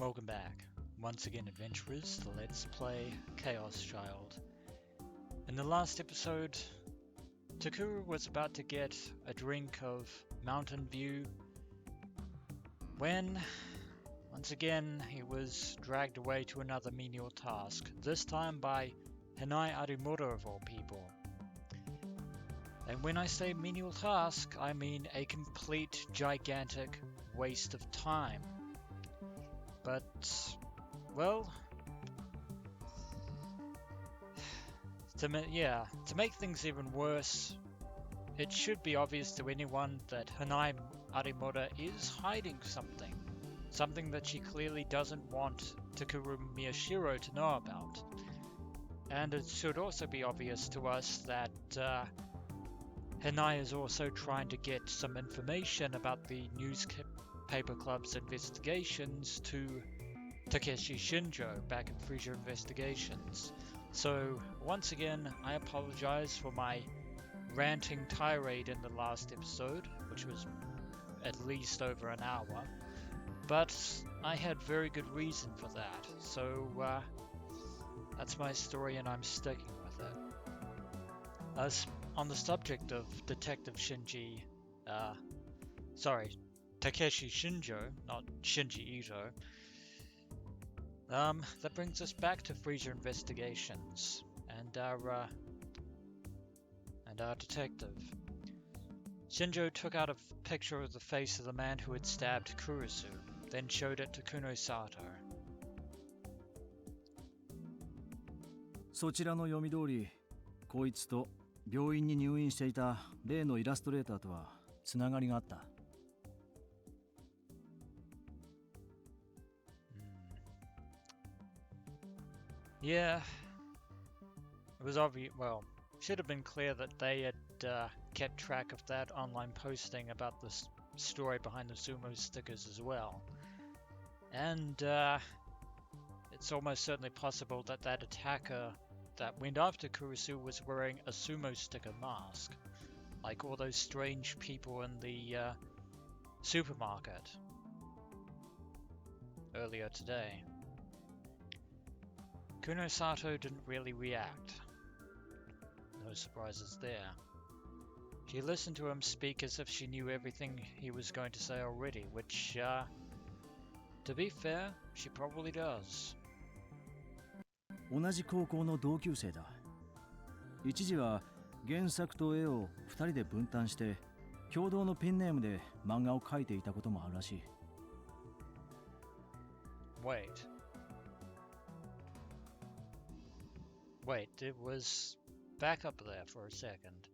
Welcome back. Once again, adventurers, to Let's Play ChäoS Child. In the last episode, Takuru was about to get a drink of Mountain View when, once again, he was dragged away to another menial task, this time by Hinai Arimura of all people. And when I say menial task, I mean a complete gigantic waste of time. But, well, to make things even worse, it should be obvious to anyone that Hinai Arimura is hiding something. Something that she clearly doesn't want Takuru Miyashiro to know about. And it should also be obvious to us that Hinai is also trying to get some information about the newspaper club's investigations to Takeshi Shinjo back in Freezer Investigations. So, once again, I apologize for my ranting tirade in the last episode, which was at least over an hour, but I had very good reason for that, so that's my story and I'm sticking with it. As on the subject of Detective Takeshi Shinjo, not Shinji Ito, that brings us back to Freezer Investigations and our detective. Shinjo took out a picture of the face of the man who had stabbed Kurusu, then showed it to Kuno Sato. そちらの読み通り、こいつと病院に入院していた例のイラストレーターとはつながりがあった。Yeah, it was obvious. Well, should have been clear that they had kept track of that online posting about the story behind the Sumo Stickers as well. And it's almost certainly possible that that attacker that went after Kurusu was wearing a Sumo Sticker mask, like all those strange people in the supermarket earlier today. Kuno Sato didn't really react. No surprises there. She listened to him speak as if she knew everything he was going to say already, which, to be fair, she probably does. 同じ高校の同級生だ。一時は原作と絵を2人で分担して共同のペンネームで漫画を描いていたこともあるらしい。Wait, it was back up there for a second.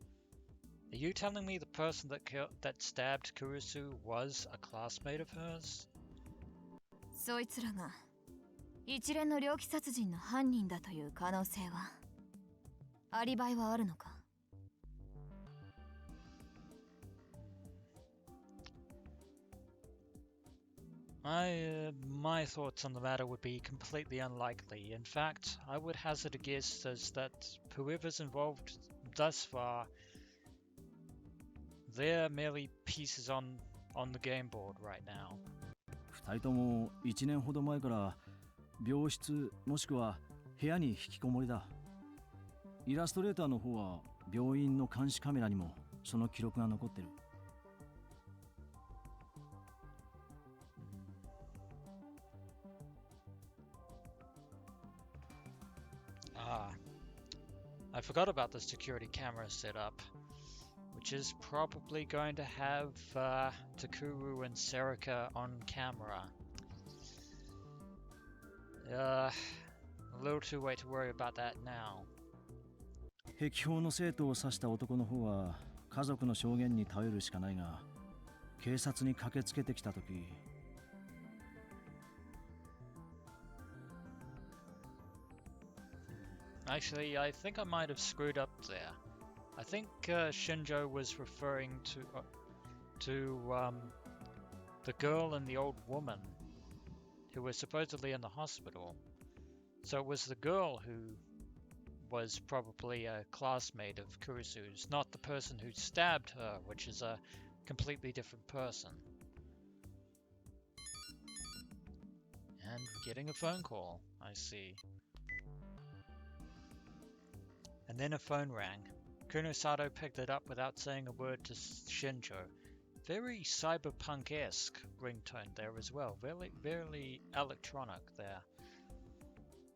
Are you telling me the person that stabbed Kurusu was a classmate of hers? そいつらが一連の猟奇殺人の犯人だという可能性は、アリバイはあるのか? My thoughts on the matter would be completely unlikely. In fact, I would hazard a guess as that whoever's involved thus far, they're merely pieces on the game board right now. 2人とも1年ほど前から病室もしくは部屋に引きこもりだ。イラストレーターの方は病院の監視カメラにもその記録が残ってる。I forgot about the security camera setup, which is probably going to have Takuru and Serika on camera. A little too late to worry about that now. Hekihoの生徒を刺した男の方は家族の証言に頼るしかないが、警察に駆けつけてきたとき、Actually, I think I might have screwed up there. I think Shinjo was referring to the girl and the old woman who were supposedly in the hospital. So it was the girl who was probably a classmate of Kurusu's, not the person who stabbed her, which is a completely different person. And getting a phone call, I see. And then a phone rang. Kunosato picked it up without saying a word to Shinjo. Very cyberpunk-esque ringtone there as well. Very electronic there.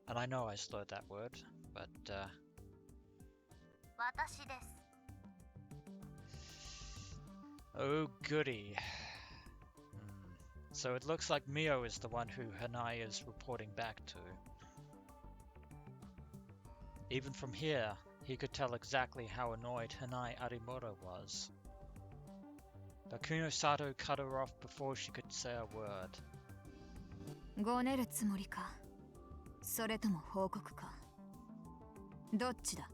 And I know I slurred that word, but 私です。 oh goody. So it looks like Mio is the one who Hanai is reporting back to. Even from here, he could tell exactly how annoyed Hanai Arimura was. But Kunosato cut her off before she could say a word. ごねるつもりか、それとも報告か。どっちだ。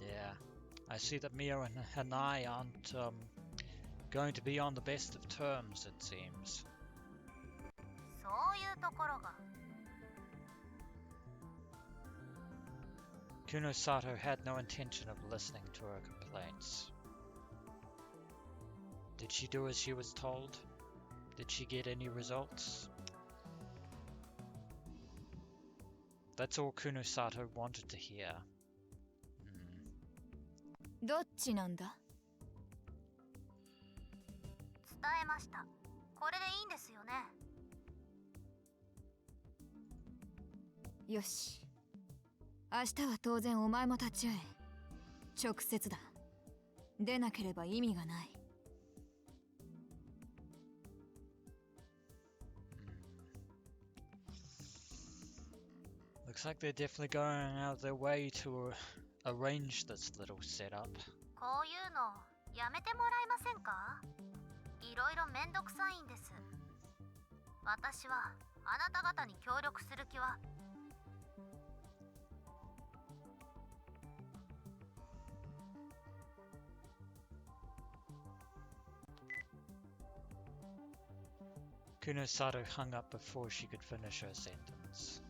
Yeah, I see that Mio and Hanai aren't going to be on the best of terms, it seems. そういうところが。 Kunosato had no intention of listening to her complaints. Did she do as she was told? Did she get any results? That's all Kunosato wanted to hear. どっちなんだ。伝えました。これでいいんですよね。よし。明日は当然お前も立ち会え。直接だ。出なければ意味がない。Looks like they're definitely going out of their way to arrange this little setup. こういうのやめてもらえませんか？いろいろめんどくさいんです。私はあなた方に協力する気は。Kunosato hung up before she could finish her sentence.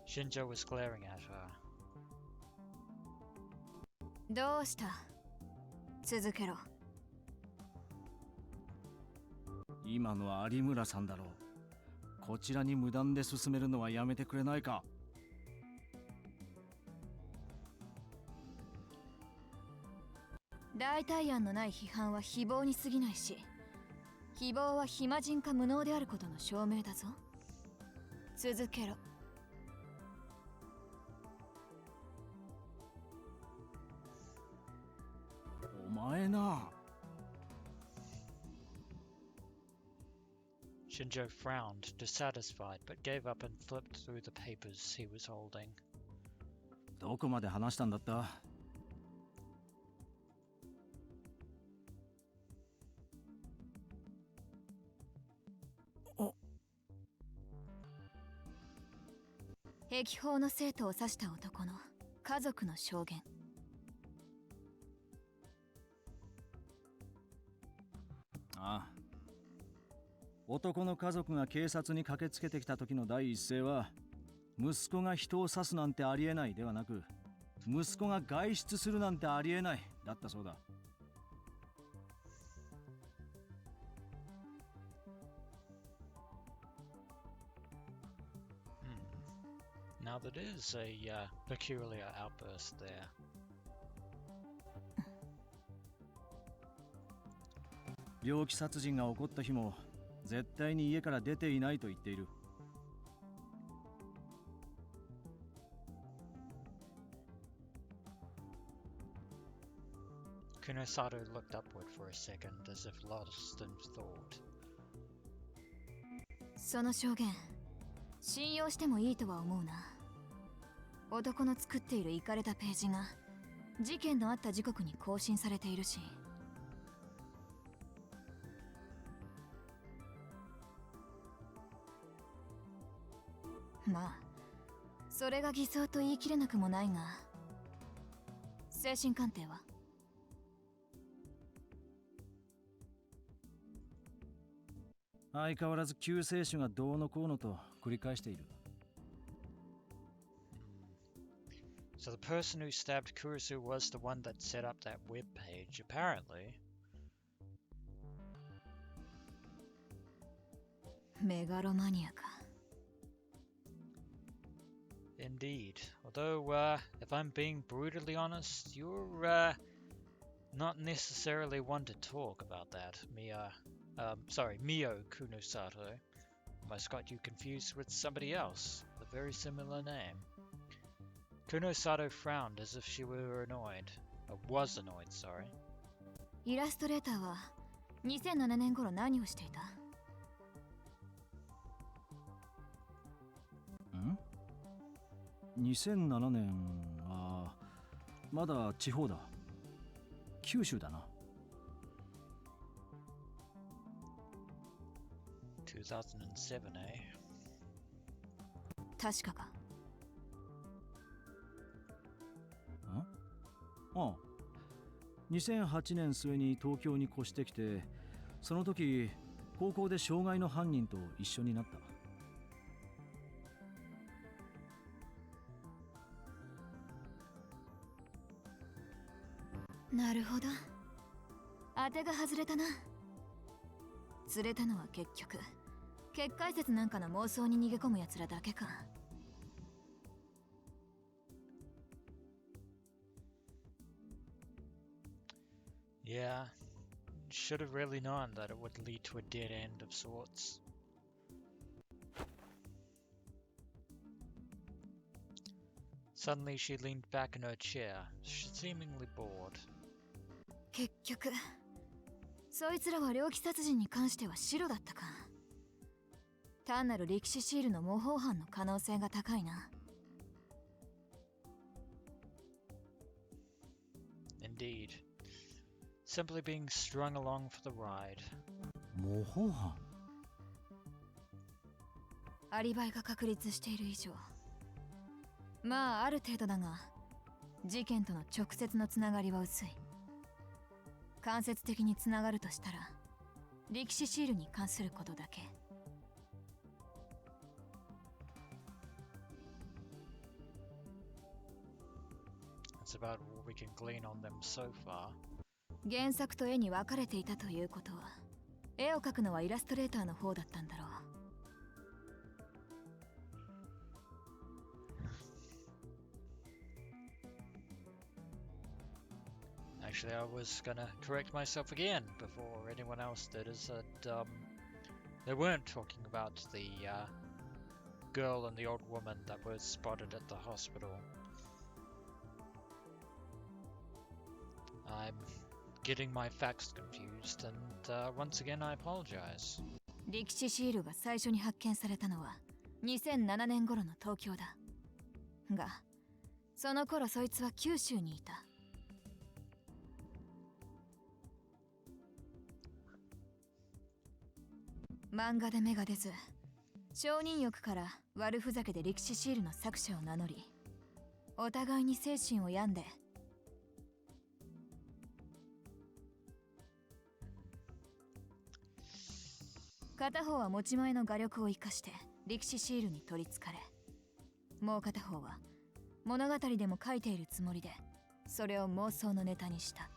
Shinjo was glaring at her. どうした？続けろ。今のは有村さんだろう。こちらに無断で進めるのはやめてくれないか。代替案のない批判は誹謗に過ぎないし、誹謗は暇人か無能であることの証明だぞ。続けろ。お前な。Shinjo frowned, dissatisfied, but gave up and flipped through the papers he was holding. どこまで話したんだった？壁法の生徒を刺した男の家族の証言。ああ。男の家族が警察に駆けつけてきた時の第一声は、息子が人を刺すなんてありえないではなく、息子が外出するなんてありえないだったそうだ。Now that is a peculiar outburst there. 病気殺人が起こった日も絶対に家から出ていないと言っている。Kunosato looked upward for a second as if lost in thought. その証言、信用してもいいとは思うな。男の作っているイカれたページが事件のあった時刻に更新されているし。まあ、それが偽装と言い切れなくもないが、精神鑑定は？相変わらず救世主がどうのこうのと繰り返している。So the person who stabbed Kurusu was the one that set up that web page, apparently. メガロマニアか。 Indeed. Although, if I'm being brutally honest, you're, not necessarily one to talk about that, Mio Kunosato. Almost got you confused with somebody else, with a very similar name. Kunosato frowned as if she were annoyed. Or was annoyed, sorry. イラストレーターは2007年頃何をしていた？ん ?2007年はまだ地方だ。九州だな。2007, eh? 確かか。ああ、2008年末に東京に越してきて、その時高校で傷害の犯人と一緒になった。なるほど。当てが外れたな。釣れたのは結局結界説なんかの妄想に逃げ込む奴らだけか。Yeah, should have really known that it would lead to a dead end of sorts. Suddenly she leaned back in her chair, seemingly bored. 結局そいつらは猟奇殺人に関しては白だったか。単なる歴史シールの模倣犯の可能性が高いな。Indeed. Simply being strung along for the ride. 模倣犯？アリバイが確立している以上、まあある程度だが、事件との直接のつながりは薄い。間接的につながるとしたら、歴史シールに関することだけ。That's about all we can glean on them so far. 原作と絵に分かれていたということは、絵を描くのはイラストレーターの方だったんだろう。Actually, I was gonna correct myself again before anyone else did, is that they weren't talking about the girl and the old woman that was spotted at the hospital. I'm getting my facts confused, and once again I apologize. 歴史シールが最初に発見されたのは2007年頃の東京だ。が、その頃そいつは九州にいた。漫画で芽が出ず、承認欲から悪ふざけで歴史シールの作者を名乗り、お互いに精神を病んで、片方は持ち前の画力を生かして歴史シールに取りつかれ、もう片方は物語でも書いているつもりでそれを妄想のネタにした。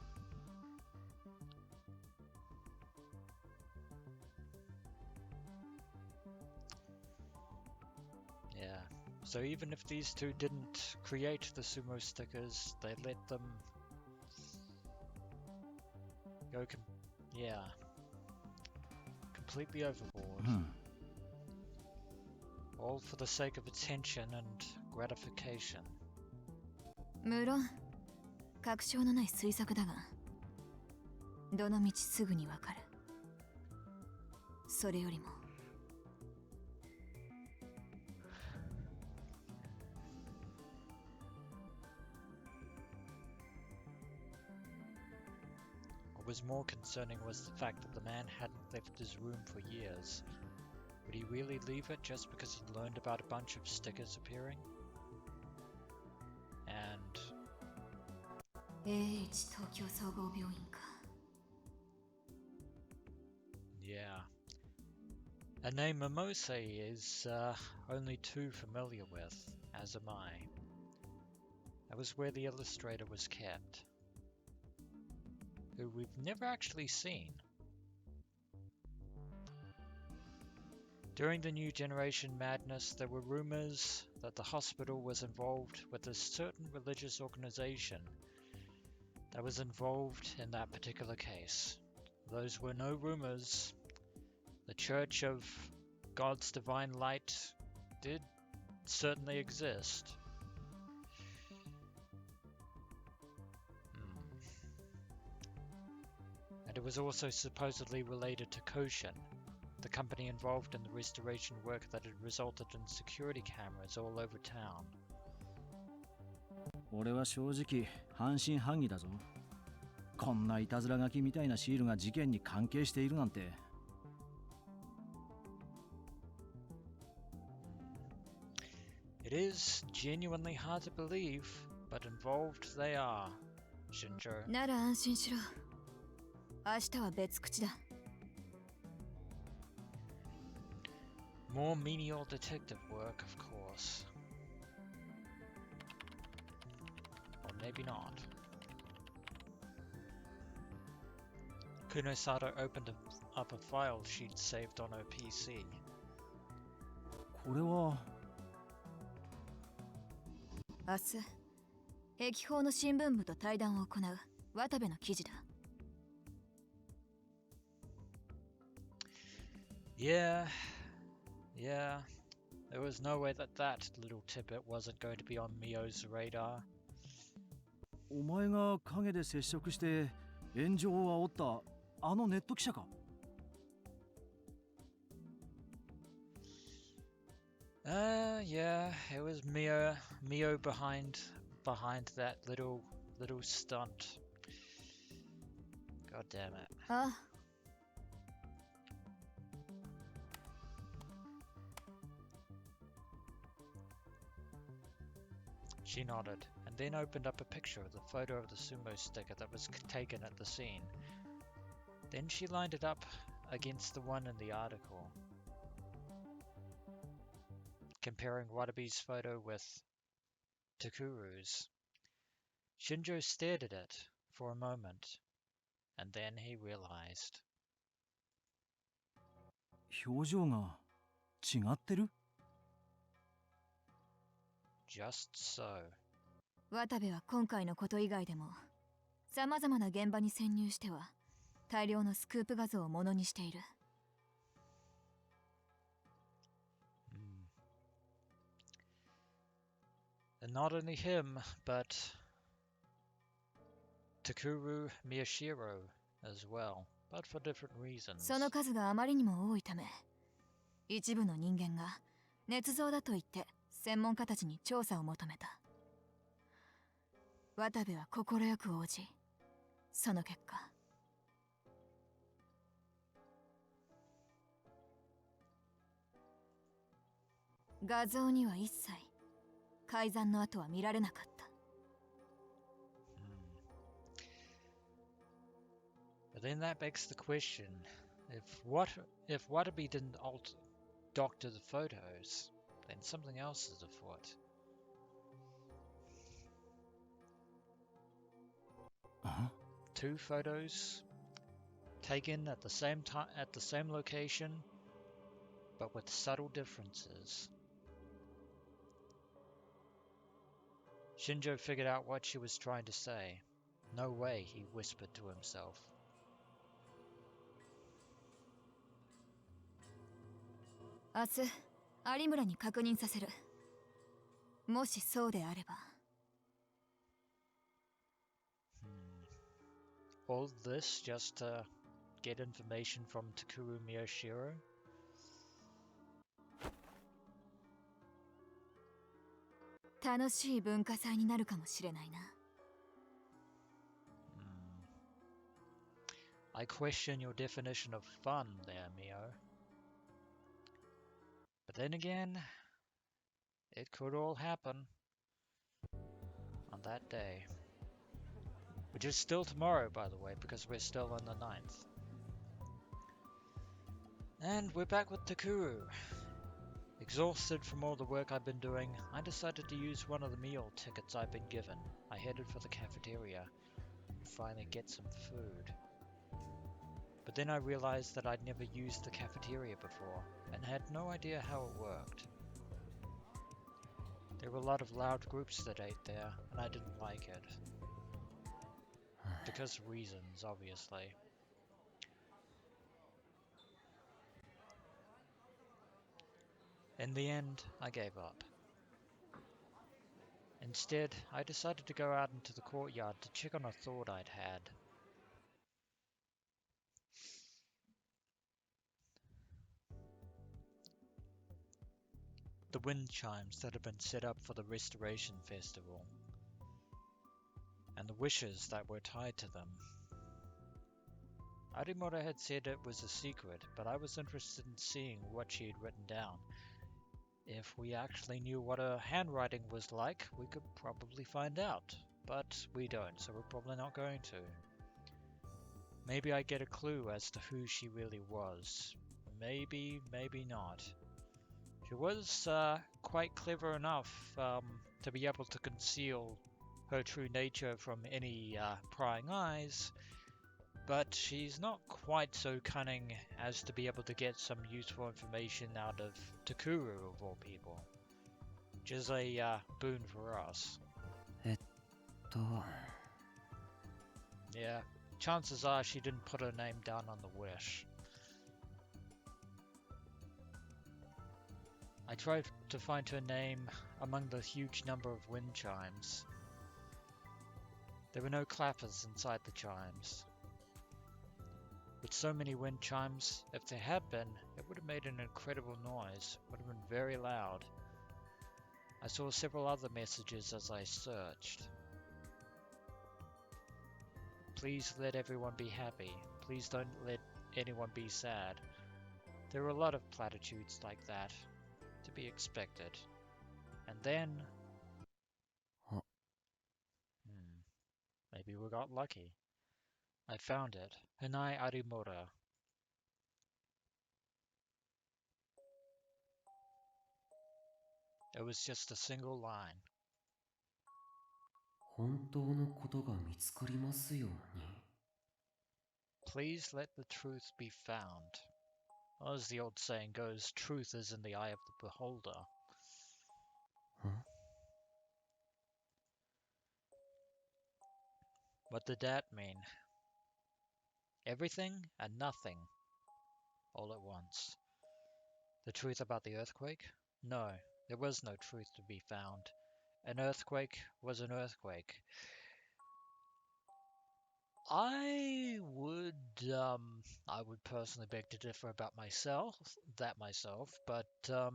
Yeah, so even if these two didn't create the sumo stickers, they let them go completely overboard. All for the sake of attention and gratification. 無論確証のない推測だが、どの道すぐにわかる。それよりもWhat was more concerning was the fact that the man hadn't left his room for years. Would he really leave it just because he learned about a bunch of stickers appearing? And AH 東京総合病院か。yeah, a name Momose is only too familiar with, as am I. That was where the illustrator was kept, who we've never actually seen. During the New Generation madness, there were rumors that the hospital was involved with a certain religious organization that was involved in that particular case. Those were no rumors. The Church of God's Divine Light did certainly exist. And it was also supposedly related to Koshin, the company involved in the restoration work that had resulted in security cameras all over town. 俺は正直半信半疑だぞ。こんないたずら書きみたいなシールが事件に関係しているなんて。It is genuinely hard to believe, but involved they are, Shinjo. なら安心しろ。明日は別口だ。More menial detective work, of course. Or maybe not. Kunosato opened up a file she'd saved on her PC. これは明日、壁法の新聞部と対談を行う渡部の記事だ。Yeah. There was no way that little tidbit wasn't going to be on Mio's radar. お前が影で接触して炎上を煽ったあのネット記者か。Yeah, it was Mio behind that little stunt. God damn it. ああ。She nodded, and then opened up a picture of the photo of the Sumo Sticker that was taken at the scene. Then she lined it up against the one in the article, comparing Watabe's photo with Takuru's. Shinjo stared at it for a moment, and then he realized. 表情が違ってる？ Just so. 渡部は今回のこと以外でも様々な現場に潜入しては大量のスクープ画像をものにしている。And not only him, but Takuru Miyashiro as well, but for different reasons. その数があまりにも多いため、一部の人間が捏造だと言って専門家たちに調査を求めた。渡部は快く応じ、その結果。画像には一切改ざんの跡は見られなかった。But then that begs the question, if Watabe didn't doctor the photos, then something else is afoot. Two photos taken at the same time at the same location, but with subtle differences. Shinjo figured out what she was trying to say. No way, he whispered to himself. 明日、有村に確認させる。もしそうであれば。All this just to get information from Takuru Miyashiro? 楽しい文化祭になるかもしれないな。I question your definition of fun there, Mio. But then again, it could all happen on that day. Which is still tomorrow, by the way, because we're still on the 9th. And we're back with Takuru. Exhausted from all the work I've been doing, I decided to use one of the meal tickets I've been given. I headed for the cafeteria to finally get some food. But then I realized that I'd never used the cafeteria before and had no idea how it worked. There were a lot of loud groups that ate there, and I didn't like it. Because of reasons, obviously. In the end, I gave up. Instead, I decided to go out into the courtyard to check on a thought I'd had. The wind chimes that had been set up for the Restoration Festival, and the wishes that were tied to them. Arimura had said it was a secret, but I was interested in seeing what she had written down. If we actually knew what her handwriting was like, we could probably find out. But we don't, so we're probably not going to. Maybe I get a clue as to who she really was. Maybe, maybe not. She was quite clever enough to be able to conceal her true nature from any prying eyes, but she's not quite so cunning as to be able to get some useful information out of Takuru, of all people, which is a boon for us. Yeah, chances are she didn't put her name down on the wish. I tried to find her name among the huge number of wind chimes. There were no clappers inside the chimes. With so many wind chimes, if there had been, it would have made an incredible noise, would have been very loud. I saw several other messages as I searched. Please let everyone be happy. Please don't let anyone be sad. There were a lot of platitudes like that, to be expected. And then... maybe we got lucky. I found it. Hinai Arimura. It was just a single line. 本当のことが見つかりますように。 Please let the truth be found. Well, as the old saying goes, truth is in the eye of the beholder. What did that mean? Everything and nothing, all at once. The truth about the earthquake? No, there was no truth to be found. An earthquake was an earthquake. I would personally beg to differ about myself, but there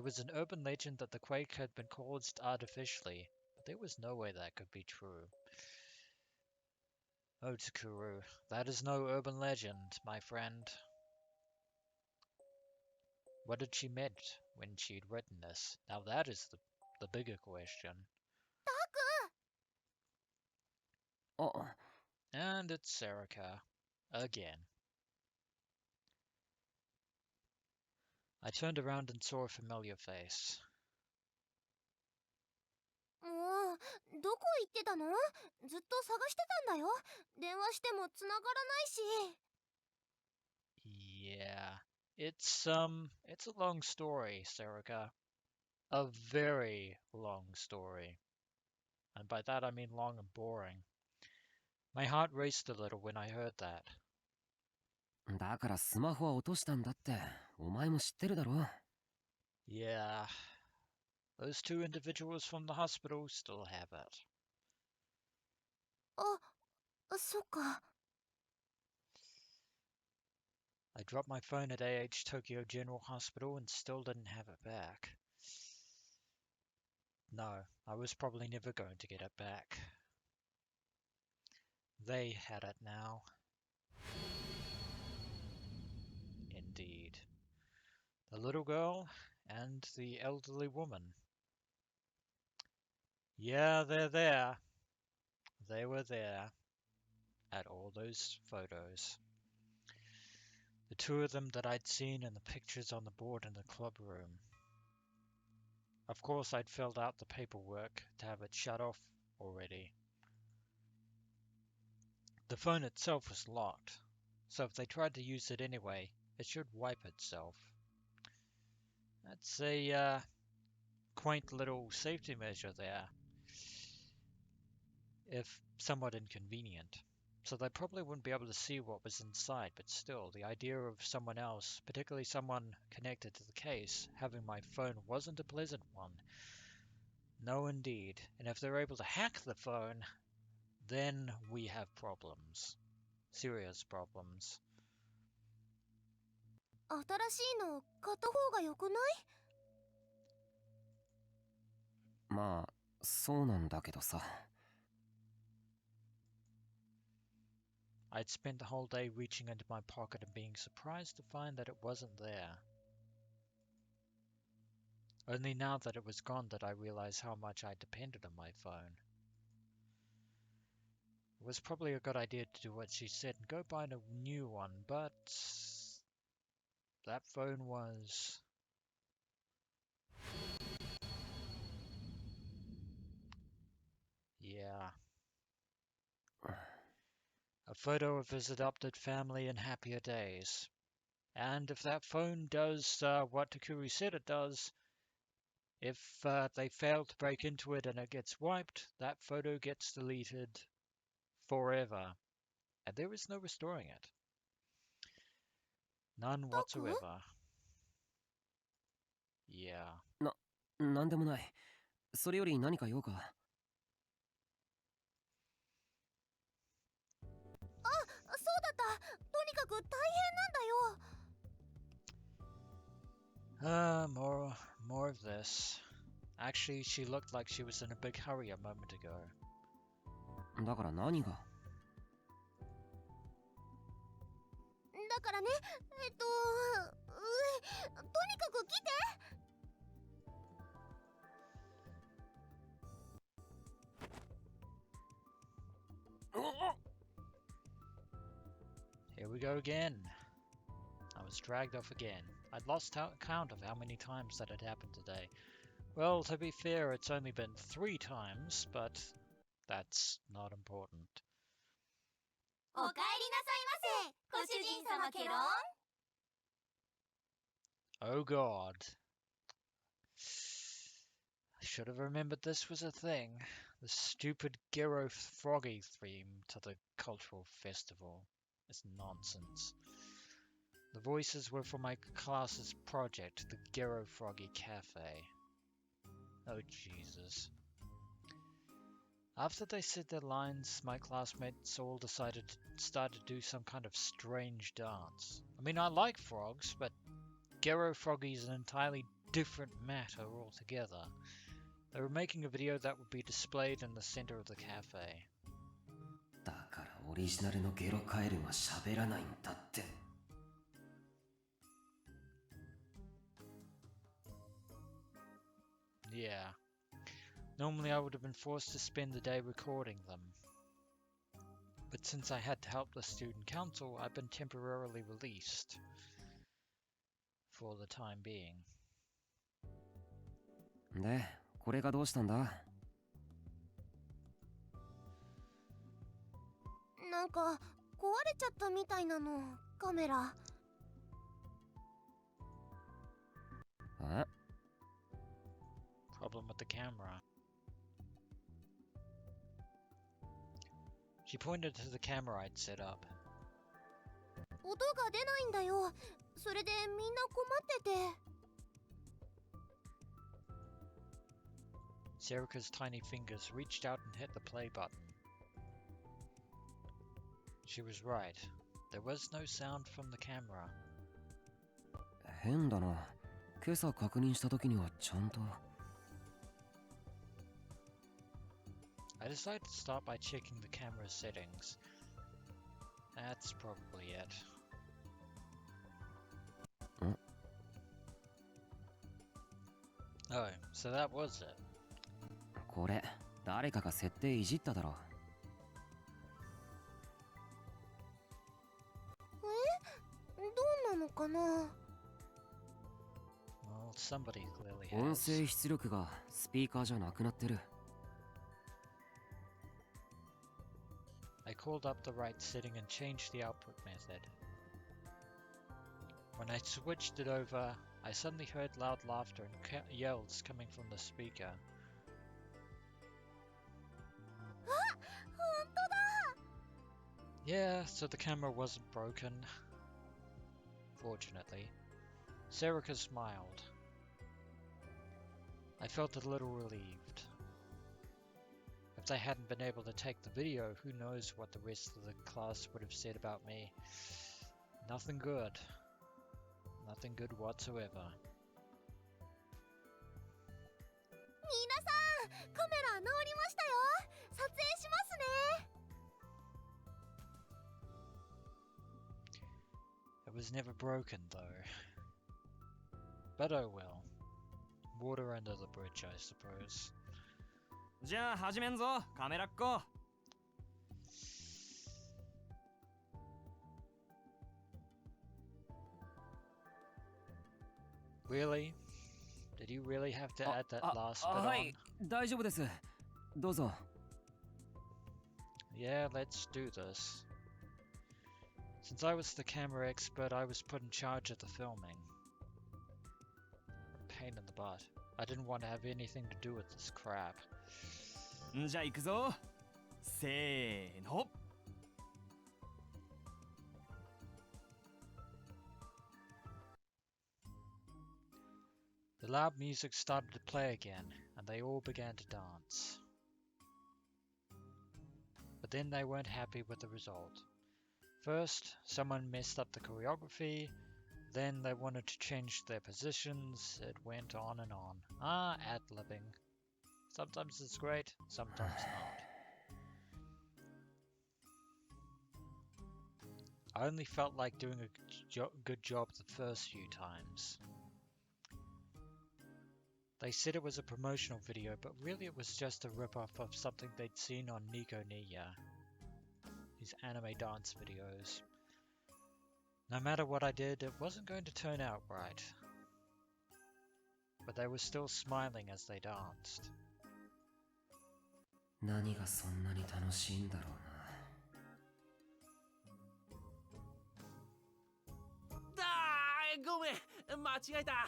was an urban legend that the quake had been caused artificially, but there was no way that could be true. Oh, Takuru, that is no urban legend, my friend. What had she meant when she'd written this? Now that is the bigger question. And it's Serica. Again. I turned around and saw a familiar face. もうどこ行ってたの？ずっと探してたんだよ。電話しても繋がらないし。 Yeah, it's a long story, Serica. A very long story. And by that I mean long and boring. My heart raced a little when I heard that. だからスマホは落としたんだってお前も知ってるだろ。 Yeah, those two individuals from the hospital still have it. あ、そっか。 I dropped my phone at AH Tokyo General Hospital and still didn't have it back. No, I was probably never going to get it back. They had it now. Indeed. The little girl and the elderly woman. Yeah, they're there. They were there at all those photos. The two of them that I'd seen in the pictures on the board in the club room. Of course, I'd filled out the paperwork to have it shut off already. The phone itself was locked, so if they tried to use it anyway, it should wipe itself. That's a quaint little safety measure there, if somewhat inconvenient. So they probably wouldn't be able to see what was inside, but still, the idea of someone else, particularly someone connected to the case, having my phone wasn't a pleasant one. No indeed. And if they're able to hack the phone, then we have problems. Serious problems. 新しいの買った方がよくない？まあ、そうなんだけどさ。I'd spent the whole day reaching into my pocket and being surprised to find that it wasn't there. Only now that it was gone did I realize how much I depended on my phone. It was probably a good idea to do what she said and go buy a new one, but that phone was... yeah. A photo of his adopted family in happier days. And if that phone does what Takuru said it does, if they fail to break into it and it gets wiped, that photo gets deleted forever. And there is no restoring it. None whatsoever. Yeah. なんでもない。それより何か用か。そうだった。とにかく大変なんだよ。More of this. Actually, she looked like she was in a big hurry a moment ago. だから何が？だからね、とにかく来て。Here we go again. I was dragged off again. I'd lost count of how many times that had happened today. Well, to be fair, it's only been 3 times, but that's not important. おかえりなさいませ、ご主人様ケロン。Oh god. I should have remembered this was a thing. The stupid Gero Froggy theme to the cultural festival. It's nonsense. The voices were for my class's project, the Gero Froggy Cafe. Oh Jesus. After they said their lines, my classmates all decided to start to do some kind of strange dance. I mean, I like frogs, but Gero Froggy is an entirely different matter altogether. They were making a video that would be displayed in the center of the cafe. だからオリジナルのゲロカエルが喋らないんだって。Yeah. Normally I would have been forced to spend the day recording them. But since I had to help the student council, I've been temporarily released. For the time being. で、これがどうしたんだ？なんか壊れちゃったみたいなの、カメラ。え？ Problem with the camera. She pointed to the camera I'd set up. 音が出ないんだよ。それでみんな困ってて。Serika's tiny fingers reached out and hit the play button. She was right. There was no sound from the camera. 変だな。今朝確認した時にはちゃんと。I decided to start by checking the camera settings. That's probably it. Oh, so that was it. これ、誰かが設定いじっただろ。どんかな。 Well, somebody clearly 音 has. 声出力がスピーカーじゃなくなってる。I called up the right setting and changed the output method. When I switched it over, I suddenly heard loud laughter and yells coming from the speaker. 本当だ。 Yeah, so the camera wasn't broken. Fortunately. Serica smiled. I felt a little relieved. If they hadn't been able to take the video, who knows what the rest of the class would have said about me. Nothing good. Nothing good whatsoever. 皆さん、カメラ直りましたよ。撮影しますね。 It was never broken though. But oh well. Water under the bridge, I suppose. じゃあ始めんぞ、カメラっ子。Really? Did you really have to add that last bit は on? い、大丈夫です。どうぞ。Yeah, let's do this. Since I was the camera expert, I was put in charge of the filming. Pain in the butt. I didn't want to have anything to do with this crap. じゃあ行くぞ。せーの。The loud music started to play again, and they all began to dance. But then they weren't happy with the result. First, someone messed up the choreography, then they wanted to change their positions. It went on and on. Ad-libbing. Sometimes it's great, sometimes not. I only felt like doing a good job the first few times. They said it was a promotional video, but really it was just a rip-off of something they'd seen on Nico Niya, his anime dance videos. No matter what I did, it wasn't going to turn out right. But they were still smiling as they danced. 何がそんなに楽しいんだろうな。ごめん、間違えた。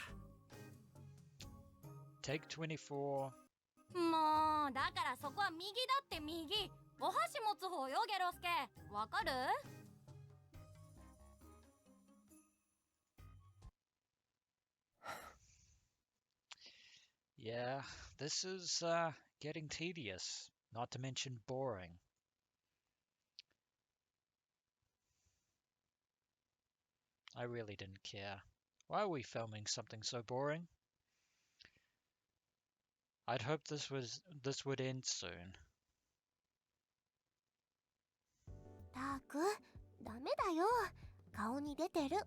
Take 24. もう、だからそこは右だって右。お箸持つ方よ、ゲロスケ。わかる？ Yeah, this is getting tedious, not to mention boring. I really didn't care. Why are we filming something so boring? I'd hoped this would end soon. タク、ダメだよ。顔に出てる。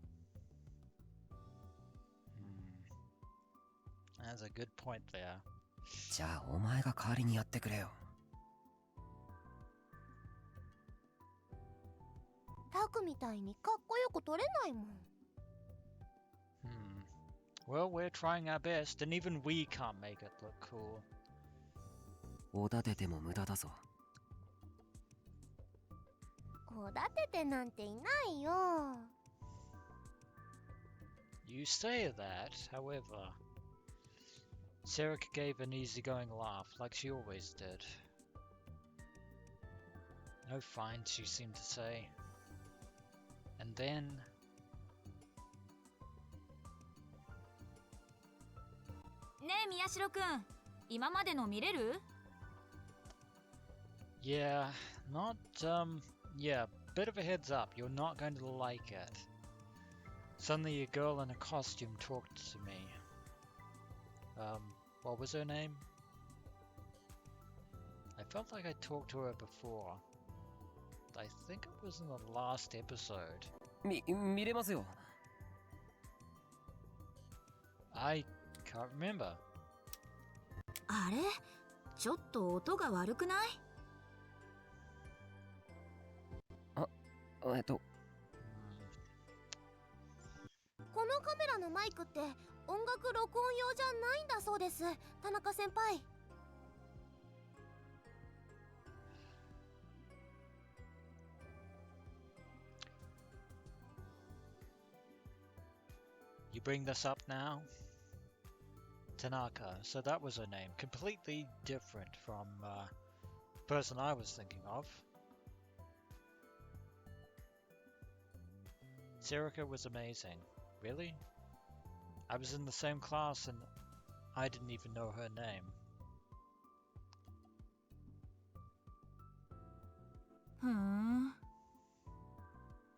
That's a good point there. じゃあお前が代わりにやってくれよ。タクみたいにかっこよく撮れないもん。Well, we're trying our best, and even we can't make it look cool. おだてても無駄だぞ。おだててなんていないよ。You say that, however. Serica gave an easygoing laugh, like she always did. No fine, she seemed to say. And then... Yeah, not, yeah, bit of a heads up, you're not going to like it. Suddenly a girl in a costume talked to me. What was her name? I felt like I talked to her before. I think it was in the last episode. 見れますよ。I can't remember. あれ？ちょっと音が悪くない？このカメラのマイクって音楽録音用じゃないんだそうです、田中先輩。You bring this up now? Tanaka, so that was her name. Completely different from the person I was thinking of. Sarika was amazing. Really? I was in the same class and I didn't even know her name. ふん。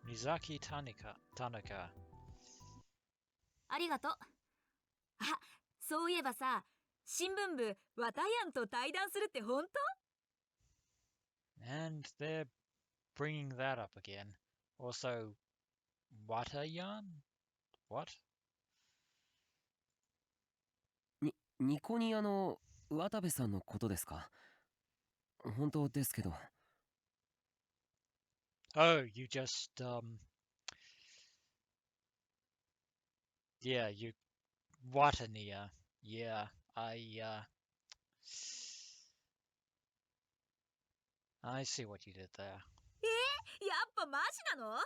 Mizaki Tanaka. ありがとう。あ、そういえばさ、新聞部ワタヤンと対談するって本当？ And they're bringing that up again. Also, Watayan? What? ニコニアの渡部さんのことですか？本当ですけど。Oh, you just, yeah, you, Watania. Yeah, I see what you did there. やっぱマジなの？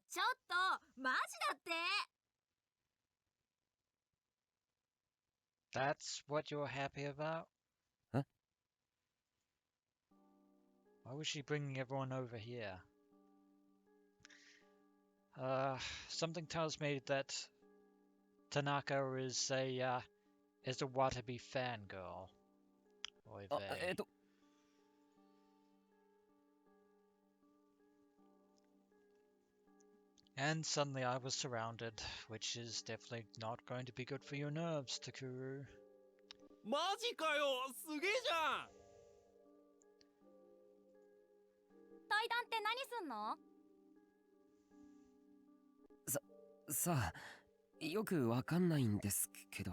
ちょっと、マジだって。 That's what you're happy about? Huh? Why was she bringing everyone over here? Something tells me that Tanaka is a Watabe fangirl. Oy vey. And suddenly I was surrounded, which is definitely not going to be good for your nerves, Takuru. マジかよ、すげえじゃん。対談って何すんの？さあ、よくわかんないんですけど。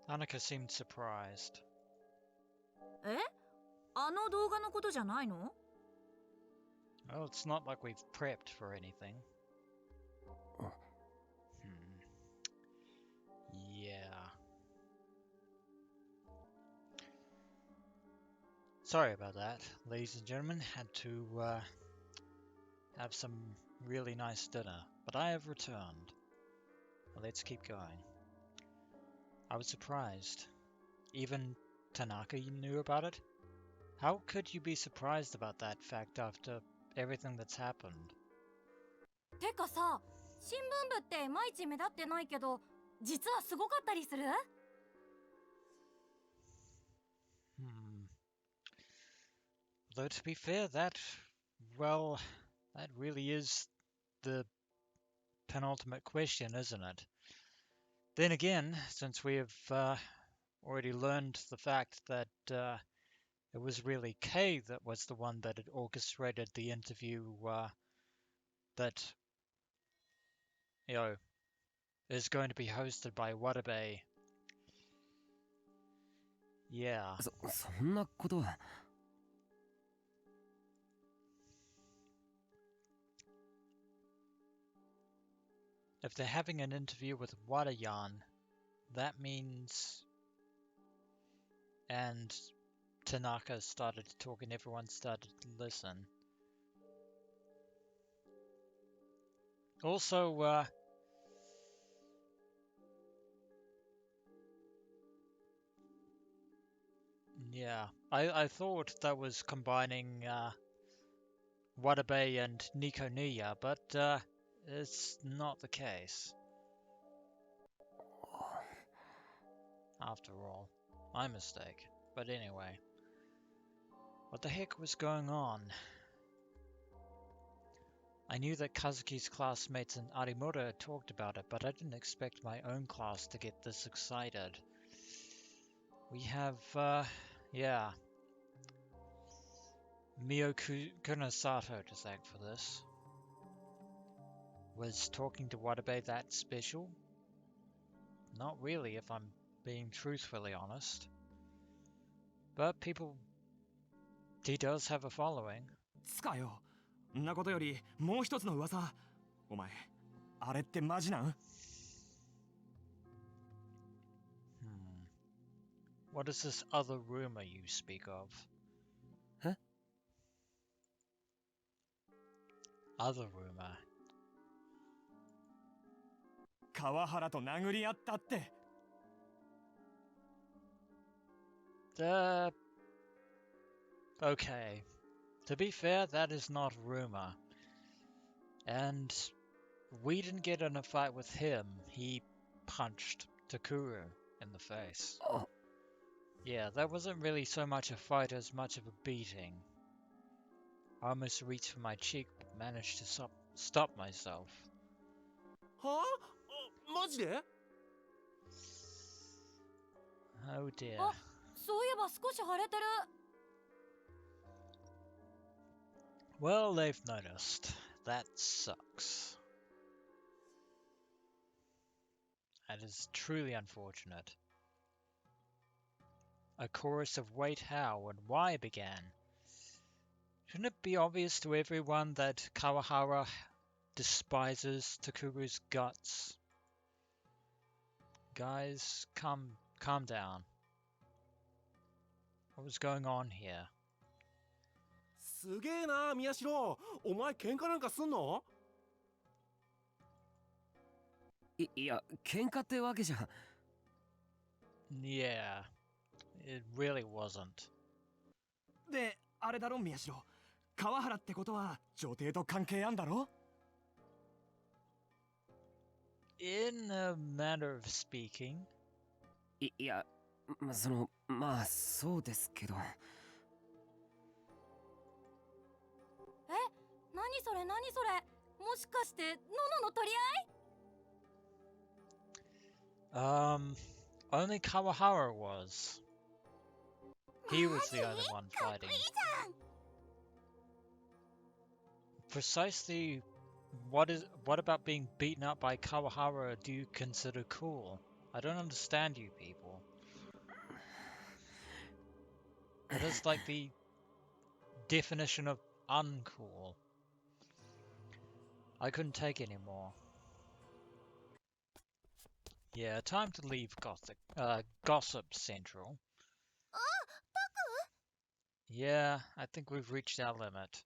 Annika seemed surprised. え？あの動画のことじゃないの？ Well, it's not like we've prepped for anything. Yeah. Sorry about that, ladies and gentlemen. Had to have some really nice dinner, but I have returned. Let's keep going. I was surprised. Even Tanaka knew about it? How could you be surprised about that fact after everything that's happened? てかさ、新聞部っていまいち目立ってないけど、実はすごかったりする？ Though to be fair, that really is the penultimate question, isn't it? Then again, since we have already learned the fact that it was really Kay that was the one that had orchestrated the interview that, is going to be hosted by Watabe. Yeah. そんなことは。If they're having an interview with Watayan, that means... And Tanaka started to talk and everyone started to listen. Also, yeah, I thought that was combining Watabe and Nikoniya, but it's not the case. After all, my mistake. But anyway, what the heck was going on? I knew that Kazuki's classmates and Arimura had talked about it, but I didn't expect my own class to get this excited. We have, yeah, Mio Kunasato to thank for this. Was talking to Watabe that special? Not really, if I'm being truthfully honest. But he does have a following. つかよ、んなことよりもう一つの噂。お前あれってマジなん？ What is this other rumor you speak of? Huh? Other rumor. 川原と殴り合ったって。Okay. To be fair, that is not rumor. And we didn't get in a fight with him. He punched Takuru in the face. Oh. Yeah, that wasn't really so much a fight as much of a beating. I almost reached for my cheek but managed to stop myself. はあ？マジで？ Oh dear. あ、そういえば少し腫れてる。Well, they've noticed. That sucks. That is truly unfortunate. A chorus of wait, how, and why began. Shouldn't it be obvious to everyone that Kawahara despises Takuru's guts? Guys, calm down. What was going on here? すげえな、宮代。お前喧嘩なんかすんの？いや、喧嘩ってわけじゃ。Yeah, it really wasn't. で、あれだろ宮代。川原ってことは女帝と関係あんだろ？ In a manner of speaking. いや、まあそうですけど。え、何それ何それ。もしかしてノノの取り合い？ Only Kawahara was. He was the only one fighting. Precisely what about being beaten up by Kawahara do you consider cool? I don't understand you people. That is like the definition of uncool. I couldn't take anymore. Yeah, time to leave Gossip Central. Yeah, I think we've reached our limit.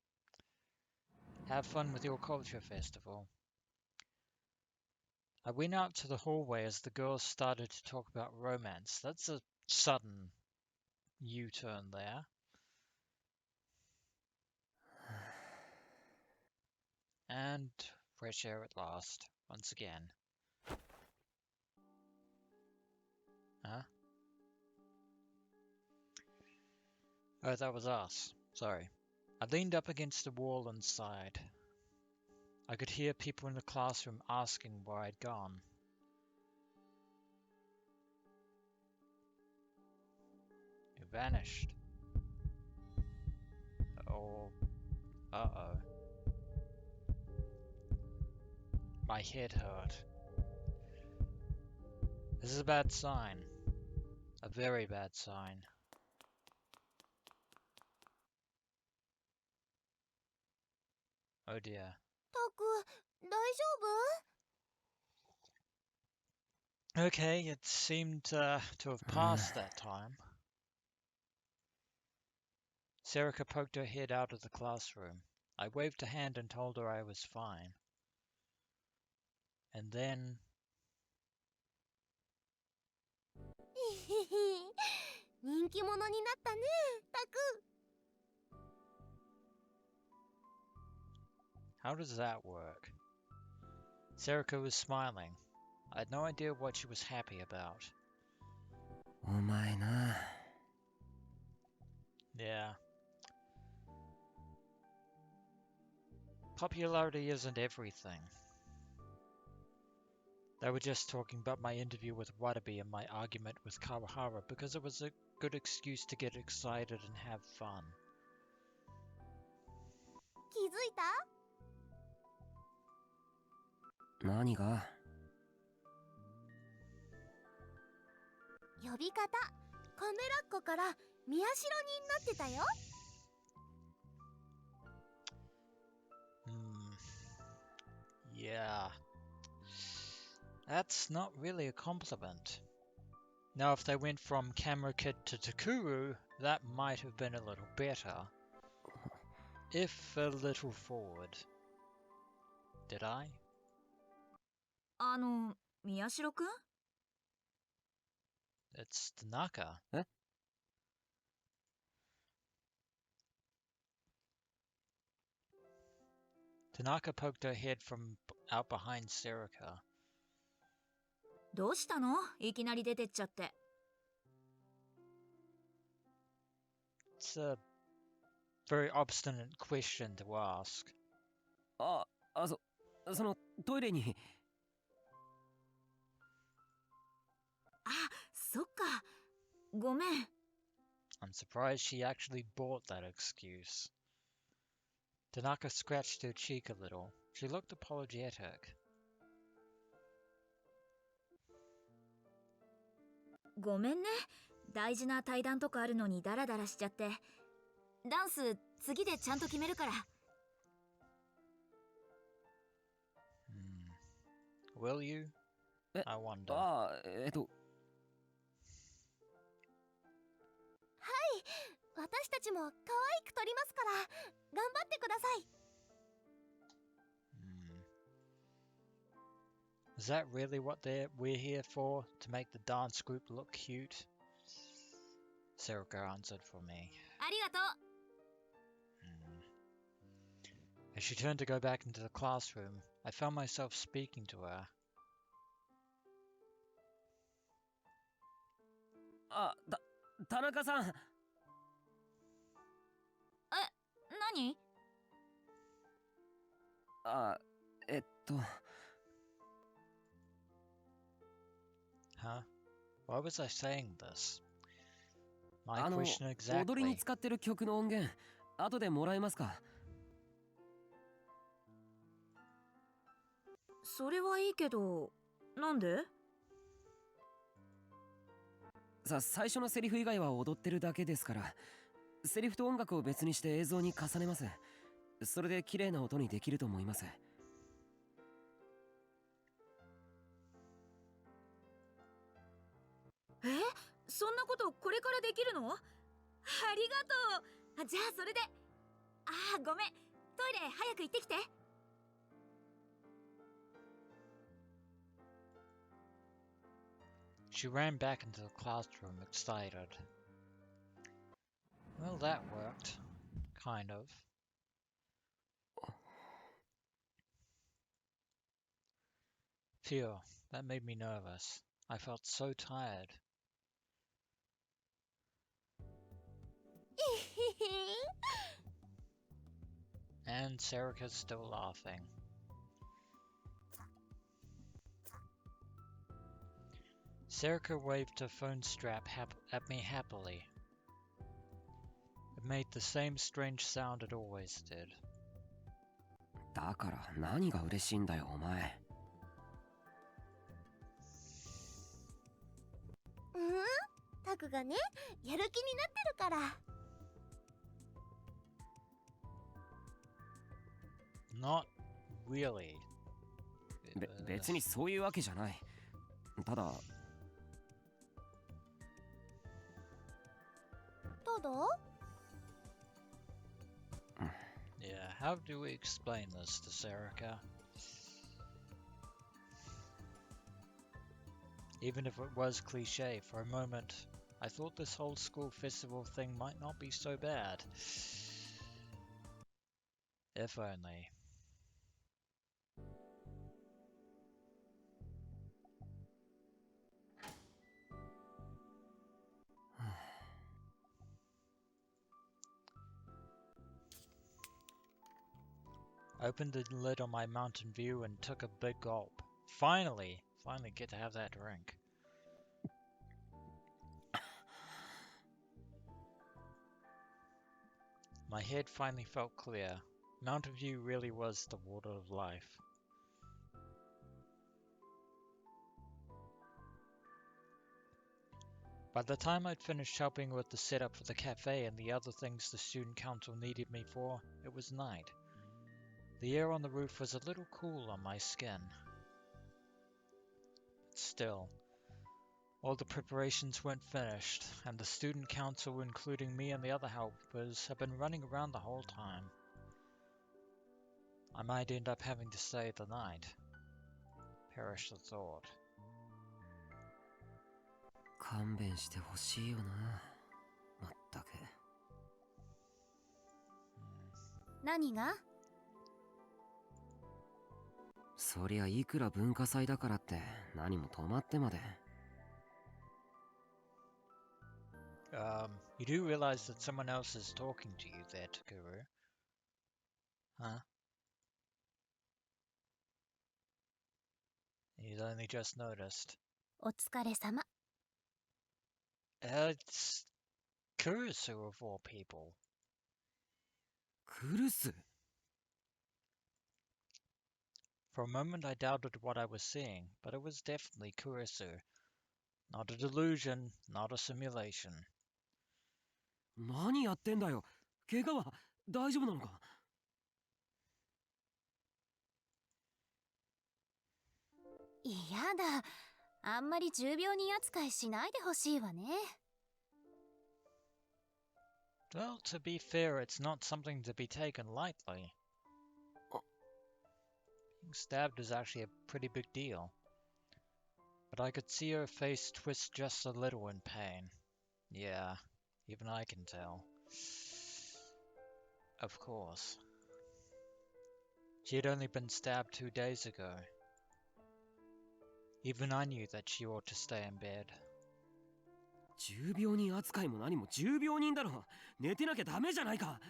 Have fun with your culture festival. I went out to the hallway as the girls started to talk about romance. That's a sudden U-turn there. And fresh air at last, once again. Huh? Oh, that was us. Sorry. I leaned up against the wall and sighed. I could hear people in the classroom asking where I'd gone. You vanished. Oh. Uh-oh. My head hurt. This is a bad sign. A very bad sign. Oh dear. タク、大丈夫？ Okay, it seemed to have passed that time. Serica poked her head out of the classroom. I waved a hand and told her I was fine. And then... 人気者になったね、タク。 How does that work? Serica was smiling. I had no idea what she was happy about. お前な。 Yeah. Popularity isn't everything. They were just talking about my interview with Watabe and my argument with Kawahara because it was a good excuse to get excited and have fun. 気づいた？何が？呼び方、カメラっ子から宮代になってたよ。Yeah. That's not really a compliment. Now, if they went from camera kid to Takuru, that might have been a little better. If a little forward. Did I? 宮代くん It's Tanaka. Eh? Tanaka poked her head from out behind Serika. どうしたのいきなり出てっちゃって。It's a very obstinate question to ask. そのトイレに。あ、そっか。ごめん。I'm surprised she actually bought that excuse. Tanaka scratched her cheek a little. She looked apologetic. ごめんね。大事な対談とかあるのにダラダラしちゃって。ダンス次でちゃんと決めるから。Will you? I wonder. 私たちも可愛く撮りますから頑張ってください。Is that really what we're here for? To make the dance group look cute? Serika answered for me. ありがとう。As she turned to go back into the classroom, I found myself speaking to her. 田中さん。何？Huh? Why was I saying this? My question exactly. 踊りに使ってる曲の音源、後でもらえますか？それはいいけど、なんで？最初のセリフ以外は踊ってるだけですから、セリフと音楽を別にして映像に重ねます。それで綺麗な音にできると思います。そんなことこれからできるの？ありがとう。じゃあそれで。ごめん。トイレ早く行ってきて。She ran back into the classroom, excited. Well, that worked. Kind of. Phew, that made me nervous. I felt so tired. And Serika's still laughing. Serika waved her phone strap at me happily. It made the same strange sound it always did. だから何が嬉しいんだよお前。タクがね、やる気になってるから。Not really. 別にそういうわけじゃない。ただ。Yeah, how do we explain this to Serika? Even if it was cliche, for a moment, I thought this whole school festival thing might not be so bad. If only. I opened the lid on my Mountain View and took a big gulp. Finally get to have that drink. My head finally felt clear. Mountain View really was the water of life. By the time I'd finished helping with the setup for the cafe and the other things the student council needed me for, it was night. The air on the roof was a little cool on my skin. Still, all the preparations weren't finished, and the student council, including me and the other helpers, have been running around the whole time. I might end up having to stay the night. Perish the thought. 勘弁してほしいよな。まったく。何が？そりゃいくら文化祭だからって何も止まってまで。You do realize that someone else is talking to you there, Takuru? Huh? You'd only just noticed. お疲れ様。It's Kurusu of all people. クルス？ For a moment I doubted what I was seeing, but it was definitely Kurusu. Not a delusion, not a simulation. 何やってんだよ。怪我は大丈夫なのか？嫌だ。あんまり重病人扱いしないでほしいわね。Well, to be fair, it's not something to be taken lightly. Being stabbed is actually a pretty big deal. But I could see her face twist just a little in pain. Yeah, even I can tell. Of course. She had only been stabbed 2 days ago. Even I knew that she ought to stay in bed. 重病人扱いも何も重病人だろ。寝てなきゃダメじゃないか。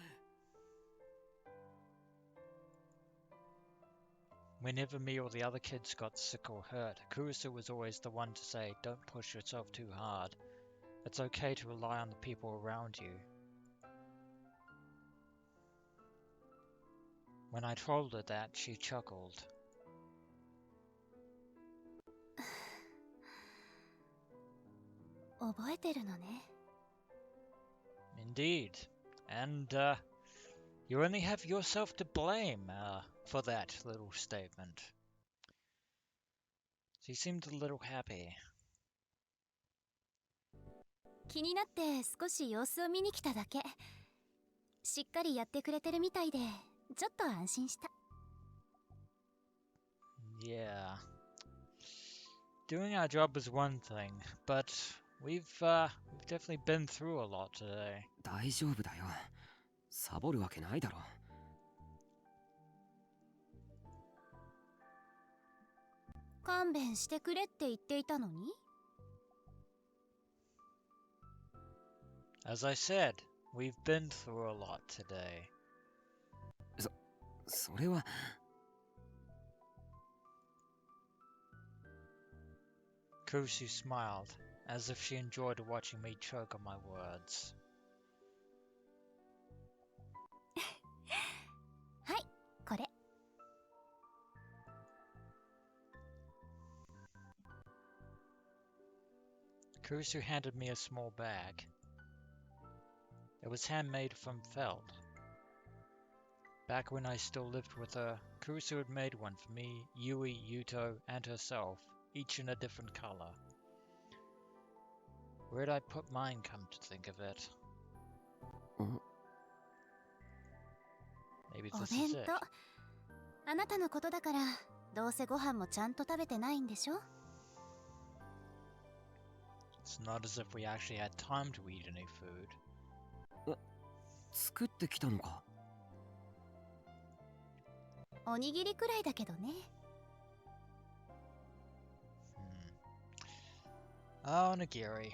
Whenever me or the other kids got sick or hurt, Kurusu was always the one to say, "Don't push yourself too hard. It's okay to rely on the people around you." When I told her that, she chuckled. 覚えてるのね。Indeed. And, you only have yourself to blame, for that little statement. She seemed a little happy. 気になって少し様子を見に来ただけ。しっかりやってくれてるみたいで、ちょっと安心した。Yeah. Doing our job is one thing, but we've definitely been through a lot today. 大丈夫だよ。サボるわけないだろ。勘弁してくれって言っていたのに。As I said, we've been through a lot today. それは。Kurusu smiled, as if she enjoyed watching me choke on my words. はい、これ。Kurusu handed me a small bag. It was handmade from felt. Back when I still lived with her, Kurusu had made one for me, Yui, Yuto, and herself, each in a different color. Where'd I put mine, come to think of it? Maybe お this 弁 is it. 当。あなたのことだから、どうせご飯もちゃんと食べてないんでしょ？ It's not as if we actually had time to eat any food. 作ってきたのか。おにぎりくらいだけどね。Onigiri.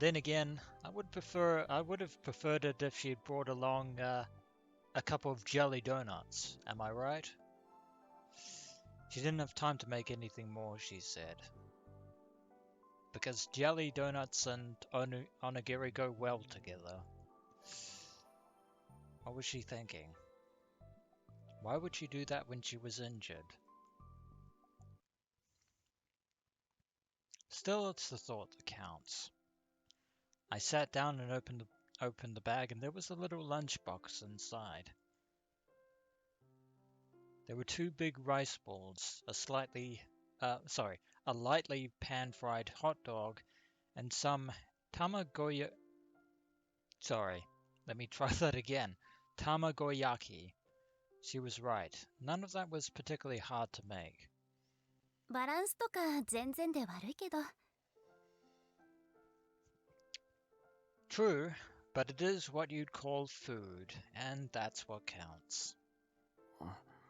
Then again, I would have preferred it if she had brought along a couple of jelly donuts. Am I right? She didn't have time to make anything more, she said. Because jelly donuts and onigiri go well together. What was she thinking? Why would she do that when she was injured? Still, it's the thought that counts. I sat down and opened the bag, and there was a little lunchbox inside. There were two big rice balls, a lightly pan-fried hot dog, and some tamagoya. Sorry, let me try that again. Tamagoyaki. She was right. None of that was particularly hard to make. バランスとか全然で悪いけど。 True, but it is what you'd call food, and that's what counts.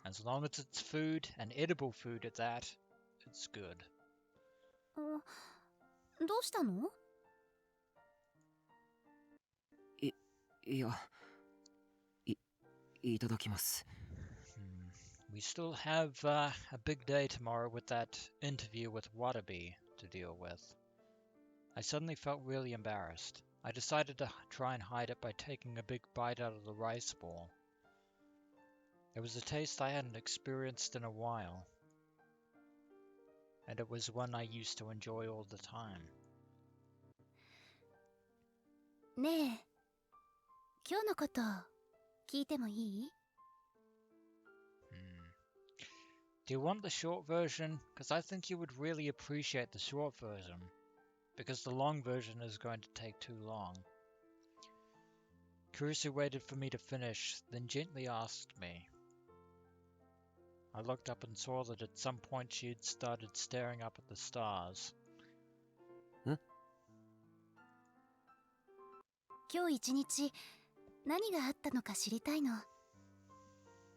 As long as it's food, and edible food at that, it's good. どうしたの？いただきます。We still have a big day tomorrow with that interview with Watabe to deal with. I suddenly felt really embarrassed. I decided to try and hide it by taking a big bite out of the rice ball. It was a taste I hadn't experienced in a while, and it was one I used to enjoy all the time. ねえ、今日のこと聞いてもいい？ Do you want the short version? Because I think you would really appreciate the short version, because the long version is going to take too long. Kurusu waited for me to finish, then gently asked me. I looked up and saw that at some point she had started staring up at the stars. 今日一日何があったのか知りたいの。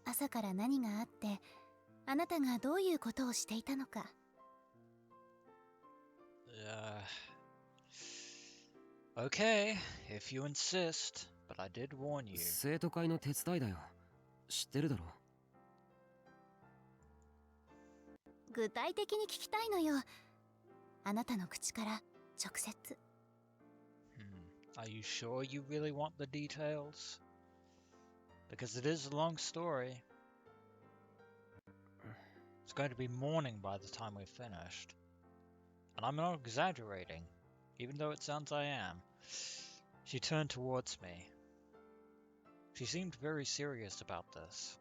朝から何があって、あなたがどういうことをしていたのか。Okay, if you insist, but I did warn you. 生徒会の手伝いだよ。知ってるだろ。具体的に聞きたいのよ。あなたの口から直接。Are you sure you really want the details? Because it is a long story. It's going to be morning by the time we're finished. And I'm not exaggerating, even though it sounds I am. She turned towards me. She seemed very serious about this.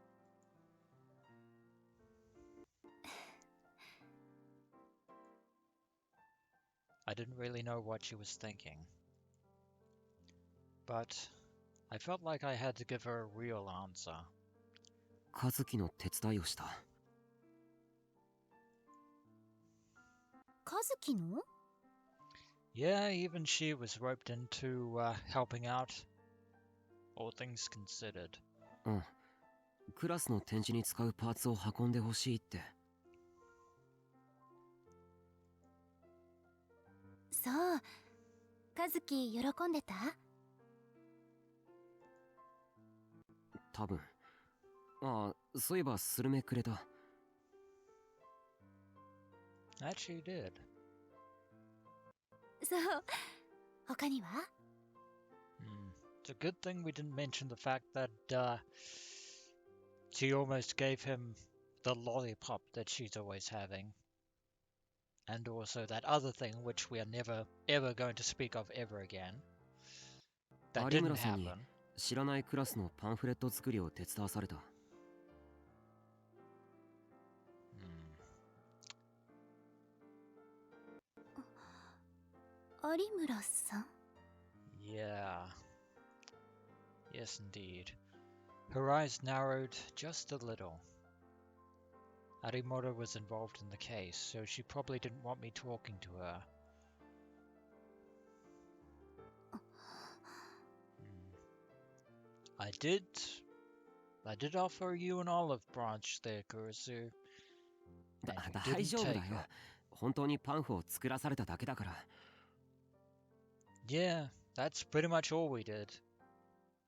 I didn't really know what she was thinking. But I felt like I had to give her a real answer. 和樹の手伝いをした。和樹の？ Yeah, even she was roped into helping out, all things considered. うん。クラスの展示に使うパーツを運んでほしいって。そう。和樹喜んでた？多分。ああ、そういえばスルメくれた。Actually did. そう。他には？ It's a good thing we didn't mention the fact that she almost gave him the lollipop that she's always having. And also that other thing which we are never ever going to speak of ever again. That didn't happen. 知らないクラスのパンフレット作りを手伝わされた。有村さん？ Yeah. Yes, indeed. Her eyes narrowed just a little. Arimoto was involved in the case, so she probably didn't want me talking to her. I did offer you an olive branch there, Kurusu. 大丈夫だよ。本当にパンフを作らされただけだから。Yeah, that's pretty much all we did.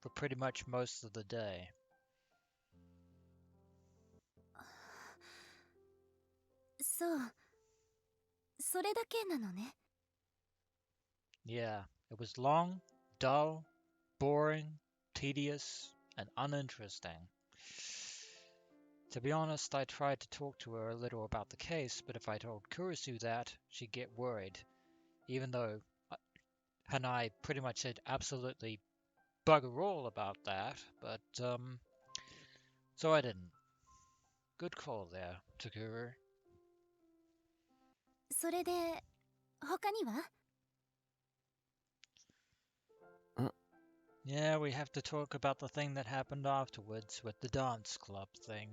For pretty much most of the day. そう。それだけなのね。Yeah, it was long, dull, boring, tedious, and uninteresting. To be honest, I tried to talk to her a little about the case, but if I told Kurusu that, she'd get worried. Even though her and I pretty much said absolutely bugger all about that, but so I didn't. Good call there, Takuru. それで他には？ Yeah, we have to talk about the thing that happened afterwards with the dance club thing.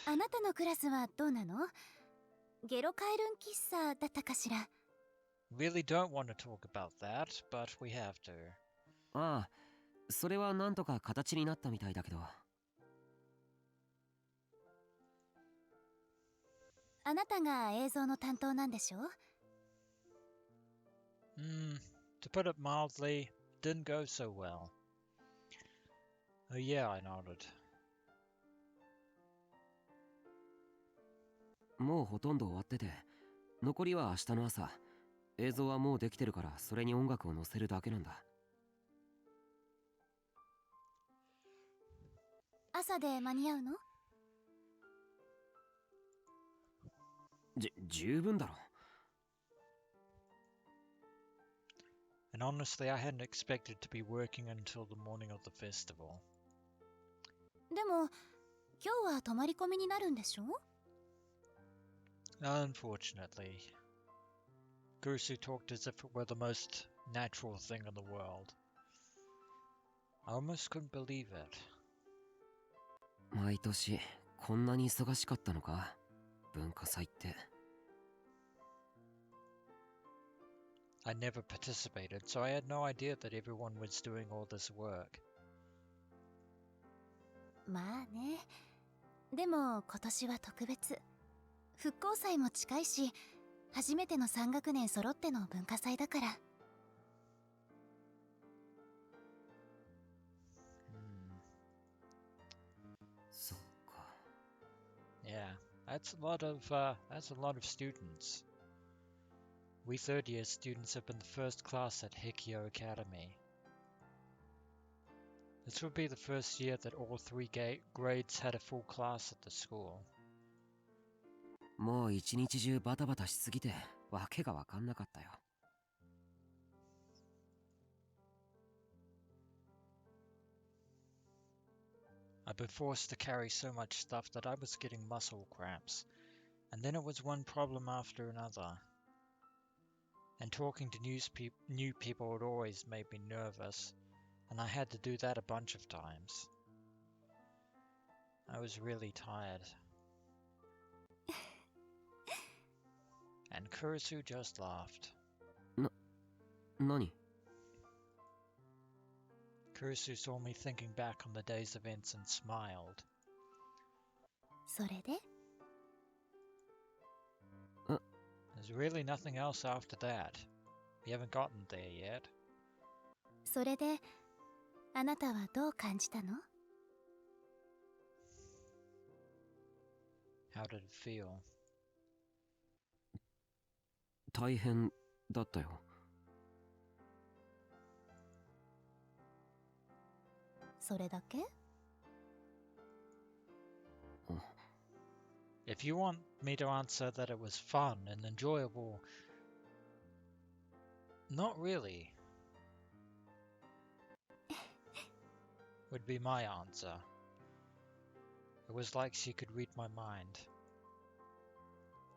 あなたのクラスはどうなの？ゲロカエルン喫茶だったかしら？ Really don't want to talk about that, but we have to. ああ、それはなんとか形になったみたいだけど。あなたが映像の担当なんでしょ？ To put it mildly, didn't go so well. Oh yeah, I nodded. もうほとんど終わってて、残りは明日の朝。映像はもうできてるから、それに音楽を載せるだけなんだ。朝で間に合うの？十分だろ。And honestly, I hadn't expected to be working until the morning of the festival. でも今日は泊まり込みになるんでしょ？ Unfortunately, Kurusu talked as if it were the most natural thing in the world. I almost couldn't believe it. 毎年こんなに忙しかったのか、文化祭って。I never participated, so I had no idea that everyone was doing all this work. まあね。でも今年は特別。復興祭も近いし、初めての3学年揃っての文化祭だから。そっか。Yeah, that's a lot of students. We third-year students have been the first class at Hekiho Academy. This would be the first year that all three grades had a full class at the school. もう一日中バタバタしすぎて、わけがわかんなかったよ。I've been forced to carry so much stuff that I was getting muscle cramps, and then it was one problem after another. And talking to new people had always made me nervous, and I had to do that a bunch of times. I was really tired. And Kurusu just laughed. 何？ Kurusu saw me thinking back on the day's events and smiled. それで？ There's really nothing else after that. We haven't gotten there yet. それであなたはどう感じたの？ How did it feel? 大変だったよ。それだけ？ If you want me to answer that it was fun and enjoyable, not really, would be my answer. It was like she could read my mind.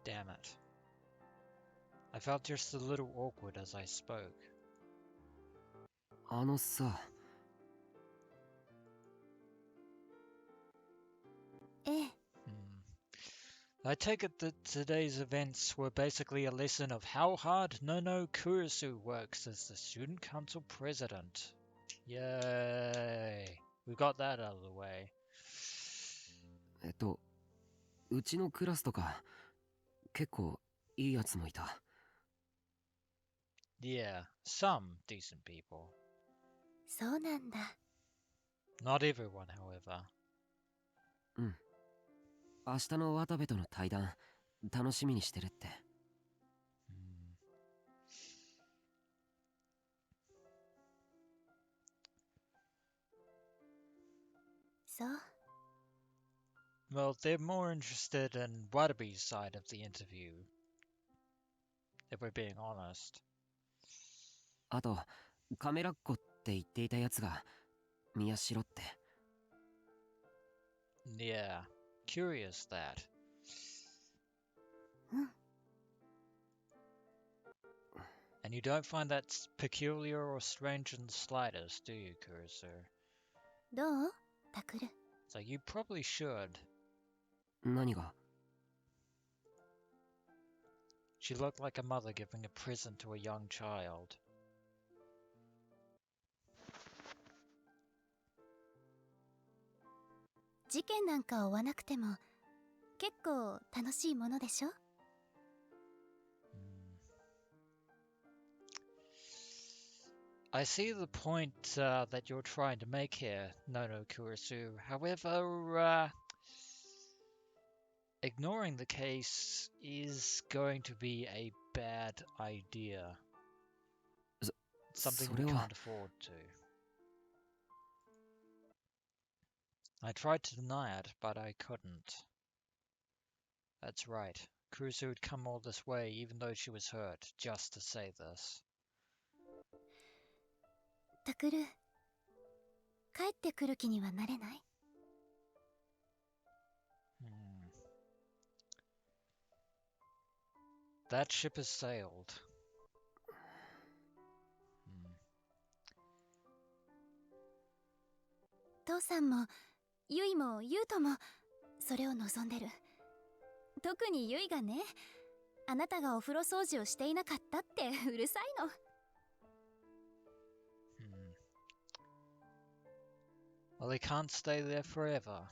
Damn it. I felt just a little awkward as I spoke. あのさ。ええ。I take it that today's events were basically a lesson of how hard Nono Kurusu works as the student council president. Yay! We got that out of the way. うちのクラスとか結構いいやつもいた。Yeah, some decent people. そうなんだ。 Not everyone, however. うん。明日の渡部との対談楽しみにしてるって。そう。Well, they're more interested in Watabe's side of the interview, if we're being honest. あとカメラっ子って言っていたやつが宮代って。Yeah, curious that. うん。 And you don't find that peculiar or strange in the slightest, do you, Kurusu? どうタクル。 So you probably should. 何が？ She looked like a mother giving a present to a young child. 事件なんか追わなくても結構楽しいものでしょ？ I see the point that you're trying to make here, Nono Kurusu. However, ignoring the case is going to be a bad idea. Something we それは。 can't afford to. I tried to deny it, but I couldn't. That's right. Kurusu had come all this way, even though she was hurt, just to say this. タクル、帰ってくる気にはなれない？ That ship has sailed. 父さんもユイもユウトもそれを望んでる。特にユイがね、あなたがお風呂掃除をしていなかったってうるさいの。 Well, they can't stay there forever.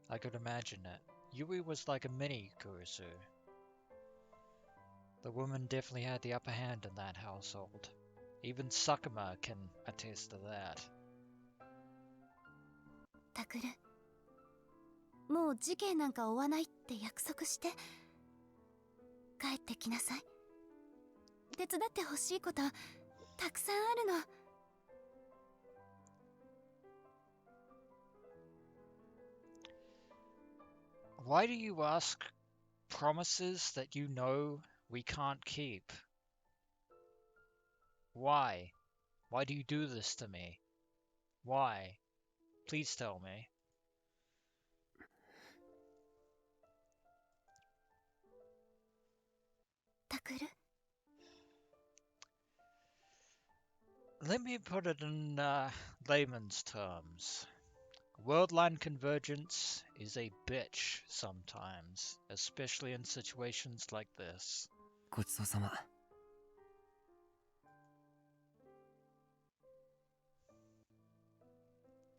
I could imagine it. Yui was like a mini Kurusu. The woman definitely had the upper hand in that household. Even Sakuma can attest to that. タクル、もう事件なんか追わないって約束して帰ってきなさい。手伝ってほしいことたくさんあるの。 Why do you ask promises that you know we can't keep? Why? Why do you do this to me? Why? Please tell me. タクル、 Let me put it in layman's terms. World line convergence is a bitch sometimes, especially in situations like this. ごちそうさま。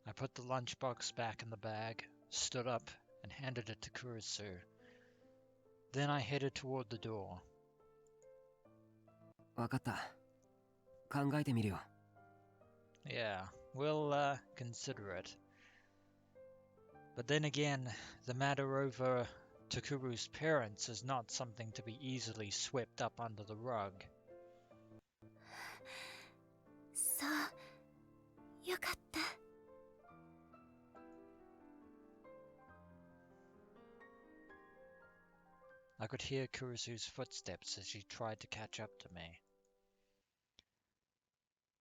I put the lunchbox back in the bag, stood up, and handed it to Kurusu. Then I headed toward the door. わかった。考えてみるよ。 Yeah, we'll consider it. But then again, the matter over Takuru's parents is not something to be easily swept up under the rug. そう、よかった。 I could hear Kurusu's footsteps as she tried to catch up to me.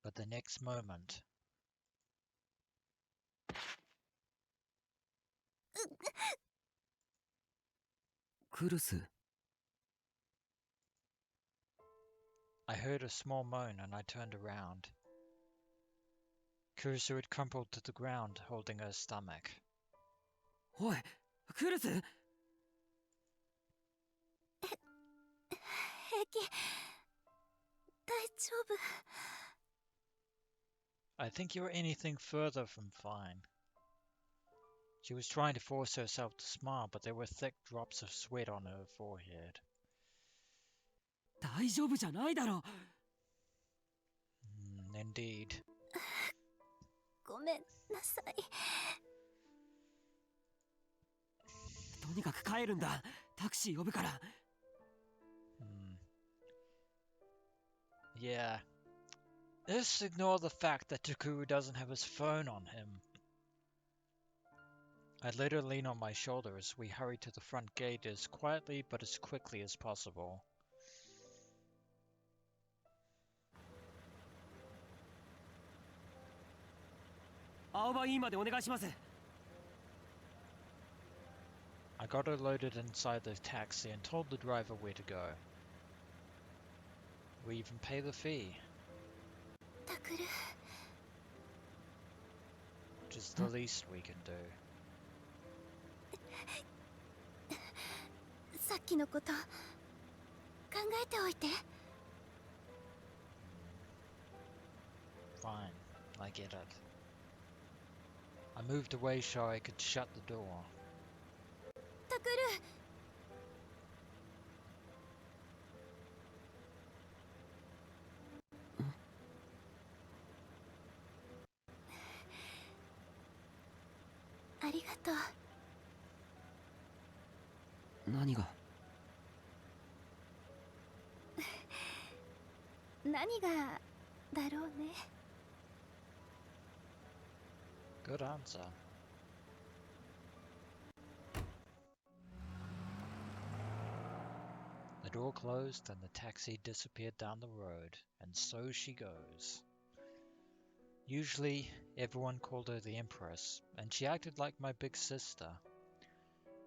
But the next moment... Kurusu? I heard a small moan and I turned around. Kurusu had crumpled to the ground, holding her stomach. おい、クルス！ 平気、大丈夫。 I think you're anything further from fine. She was trying to force herself to smile, but there were thick drops of sweat on her forehead. 大丈夫じゃないだろ。 Indeed. ごめんなさい。 とにかく帰るんだ。タクシー呼ぶから。 Yeah. Let's ignore the fact that Takuru doesn't have his phone on him. I let her lean on my shoulder as we hurried to the front gate as quietly but as quickly as possible. 青葉 E までお願いします。 I got her loaded inside the taxi and told the driver where to go. We even pay the fee, タクル、 which is the least we can do. さっきのこと考えておいて。 Fine, I get it. I moved away so I could shut the door. タクル、 ありがとう。 何が？ 何がだろうね。 Good answer. The door closed and the taxi disappeared down the road, and so she goes. Usually, everyone called her the Empress, and she acted like my big sister.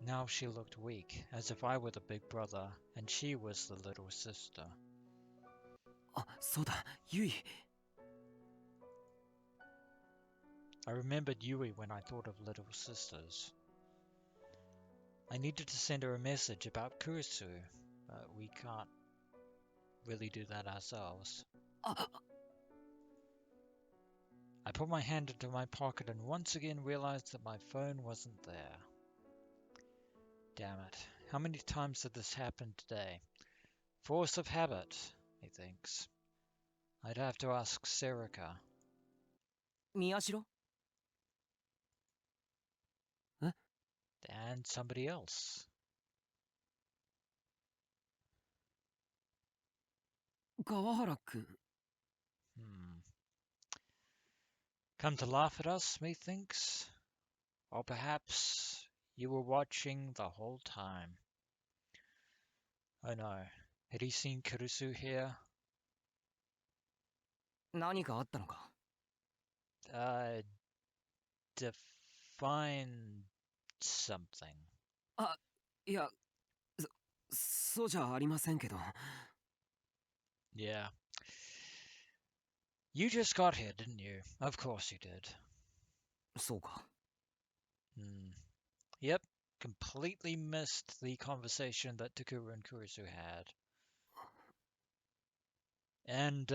Now she looked weak, as if I were the big brother, and she was the little sister. あ、そうだ、ユイ。 I remembered Yui when I thought of little sisters. I needed to send her a message about Kurusu, but we can't really do that ourselves. あ、 I put my hand into my pocket and once again realized that my phone wasn't there. Damn it. How many times did this happen today? Force of habit, he thinks. I'd have to ask Serica. 宮代？ And somebody else. 川原くん。 Come to laugh at us, methinks? Or perhaps you were watching the whole time. Oh no. Had he seen Kurusu here? 何かあったのか？ Define something. あ、いや、そうじゃありませんけど。 Yeah. You just got here, didn't you? Of course you did. そうか。 Yep. Completely missed the conversation that Takuru and Kurusu had. And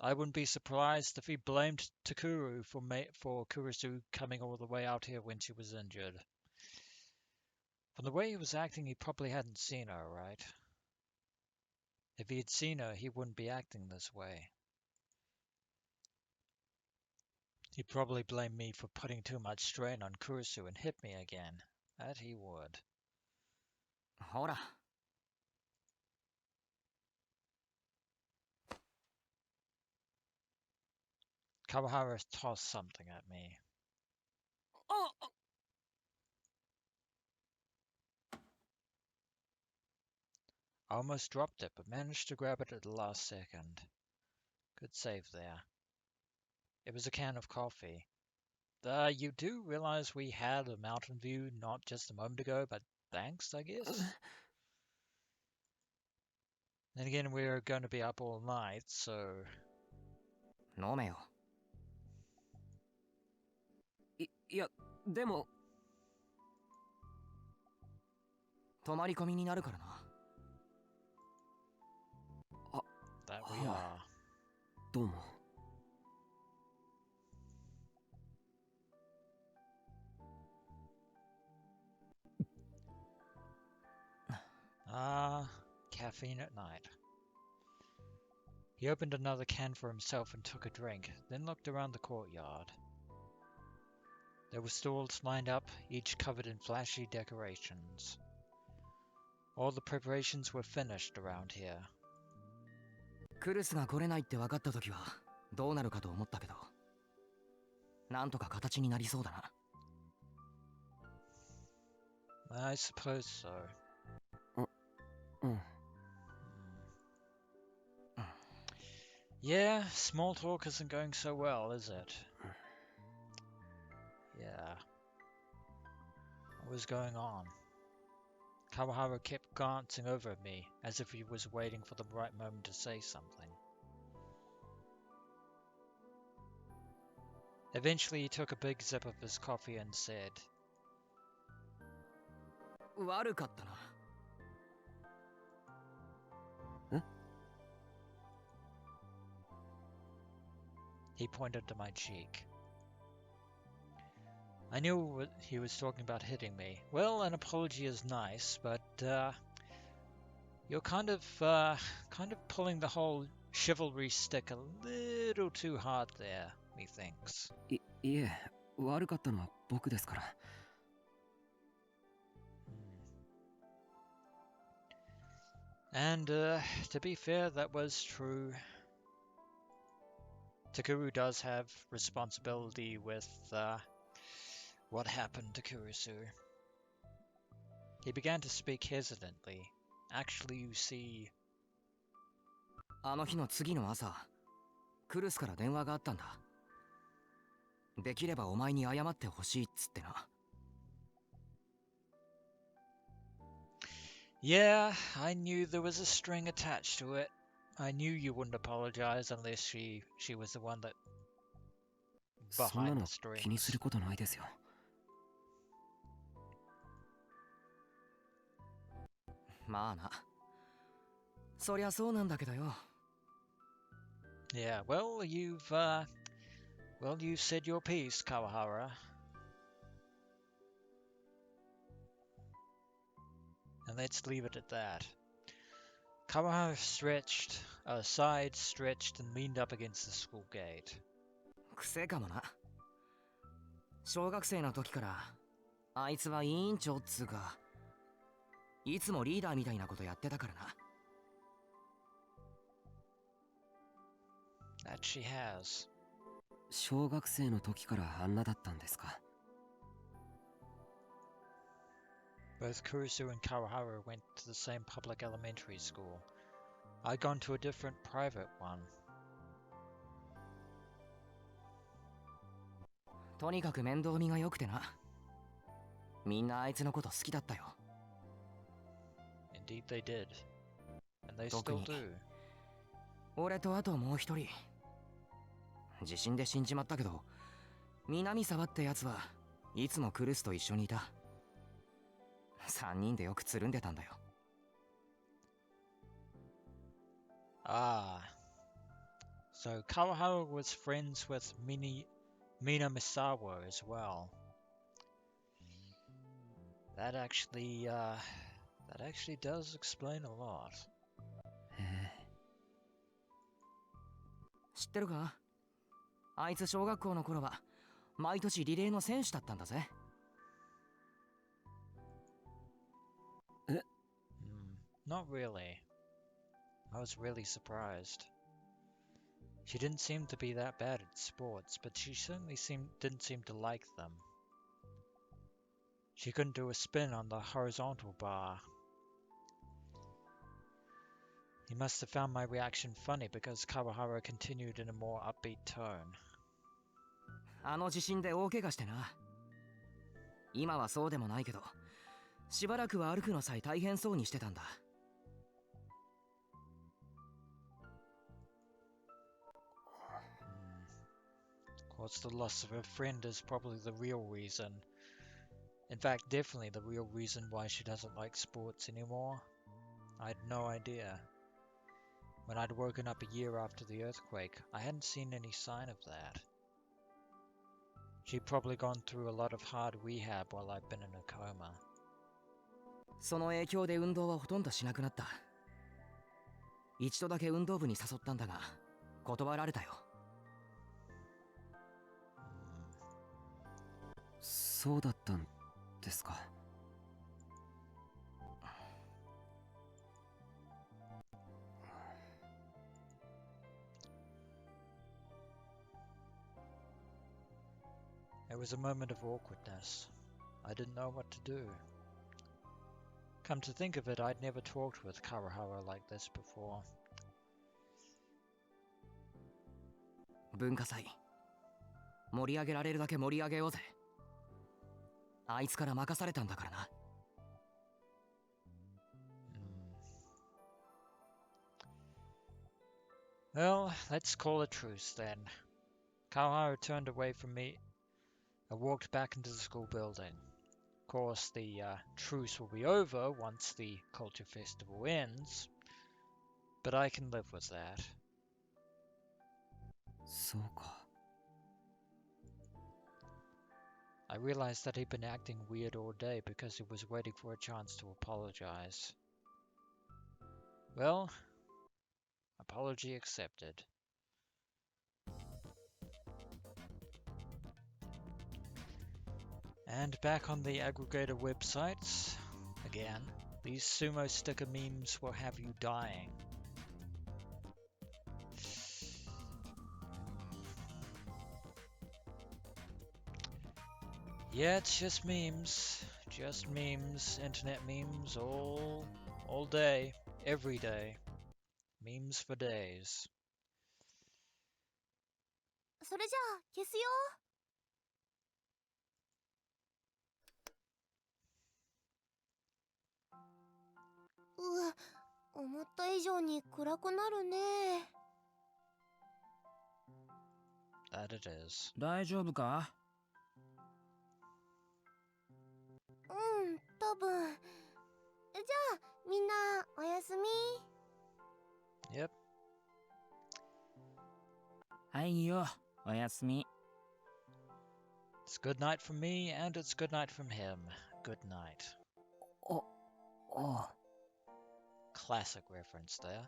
I wouldn't be surprised if he blamed Takuru for Kurusu coming all the way out here when she was injured. From the way he was acting, he probably hadn't seen her, right? If he had seen her, he wouldn't be acting this way. He'd probably blame me for putting too much strain on Kurusu and hit me again. That he would. ほら。 Kawahara tossed something at me. あ、 I almost dropped it, but managed to grab it at the last second. Good save there. It was a can of coffee. You do realize we had a mountain view not just a moment ago, but thanks, I guess? Then again, we're going to be up all night, so... 飲めよ。いや、でも泊まり込みになるからな。 That we are. どうも。 Caffeine at night. He opened another can for himself and took a drink, then looked around the courtyard. There were stalls lined up, each covered in flashy decorations. All the preparations were finished around here. クルスが来れないって分かった時はどうなるかと思ったけど、なんとか形になりそうだな。 I suppose so. うん。 Yeah, small talk isn't going so well, is it? was going on. Kawahara kept glancing over at me, as if he was waiting for the right moment to say something. Eventually he took a big sip of his coffee and said, 悪かったな。He pointed to my cheek. I knew he was talking about hitting me. Well, an apology is nice, but you're kind of pulling the whole chivalry stick a little too hard there, methinks. いえ、悪かったのは僕ですから。And to be fair, that was true. Takuru does have responsibility with what happened to Kurusu. He began to speak hesitantly. Actually, you see... あの日の次の朝、クルスから電話があったんだ。できればお前に謝ってほしいっつってな。Yeah, I knew there was a string attached to it. I knew you wouldn't apologize unless she was the one that そんな behind の the strings. 気にすることないですよ。まあな。そりゃそうなんだけどよ。Yeah, well, you've said your piece, Kawahara. And let's leave it at that. Kawahara sighed, stretched, and leaned up against the school gate. 癖かもな。小学生の時から、あいつは委員長っつうか、いつもリーダーみたいなことやってたからな。That she has. 小学生の時からあんなだったんですか。Both Kurusu and Kawahara went to the same public elementary school. I'd gone to a different private one. とにかく面倒見が良くてな。みんなあいつのこと好きだったよ。Indeed they did. And they 特 still に do. 俺とあともう一人。地震で死んじまったけど、南沢ってやつはいつもクルスと一緒にいた。3人でよくつるんでたんだよ。Ah. So Kawahara was friends with Mina Misawa as well. That actually does explain a lot. へえ。知ってるか？あいつ小学校の頃は毎年リレーの選手だったんだぜ。Not really. I was really surprised. She didn't seem to be that bad at sports, but she certainly didn't seem to like them. She couldn't do a spin on the horizontal bar. He must have found my reaction funny because Kawahara continued in a more upbeat tone. あの地震で大怪我してな。今はそうでもないけど、しばらくは歩くのさえ大変そうにしてたんだ。Of course, the loss of her friend is probably the real reason. In fact, definitely the real reason why she doesn't like sports anymore. I had no idea. When I'd woken up a year after the earthquake, I hadn't seen any sign of that. She'd probably gone through a lot of hard rehab while I'd been in a coma. その影響で運動はほとんどしなくなった。一度だけ運動部に誘ったんだが、断られたよ。そうだったんですか。It was a moment of awkwardness. I didn't know what to do. Come to think of it, I'd never talked with Kawahara like this before. 文化祭、盛り上げられるだけ盛り上げようぜ。あいつから任されたんだからな。Well, let's call a truce then. Kawahara turned away from me and walked back into the school building. Of course, the truce will be over once the culture festival ends, but I can live with that. そうか。I realized that he'd been acting weird all day because he was waiting for a chance to apologize. Well, apology accepted. And back on the aggregator websites, again, these Sumo Sticker memes will have you dying. Yeah, it's just memes, internet memes all day, every day. Memes for days. それじゃあ消すよ。思った以上に暗くなるね。That it is. 大丈夫か？多分。じゃあみんなおやすみ。Yep. はいいいよ、おやすみ。It's good night from me, and it's good night from him. Good night. お、おう。Classic reference there.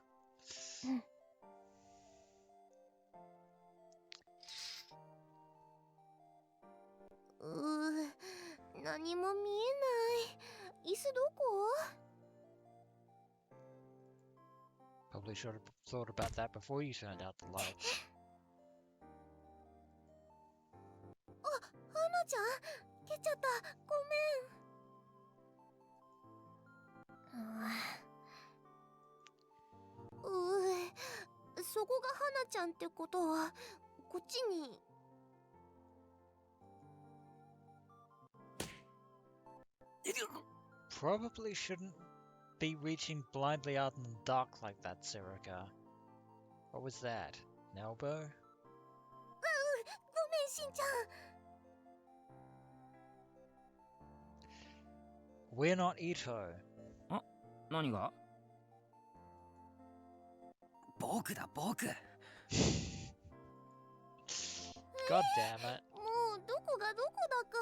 何も見えない。椅子どこ？ Probably should have thought about that before you turned out the lights. 花ちゃん消っちゃった。ごめん。そこが花ちゃんってことはこっちに。Probably shouldn't be reaching blindly out in the dark like that, Sirika. What was that? An elbow? ごめんしんちゃん。 We're not Ito. 何が？僕だ、僕。God damn it. もうどこがどこだか。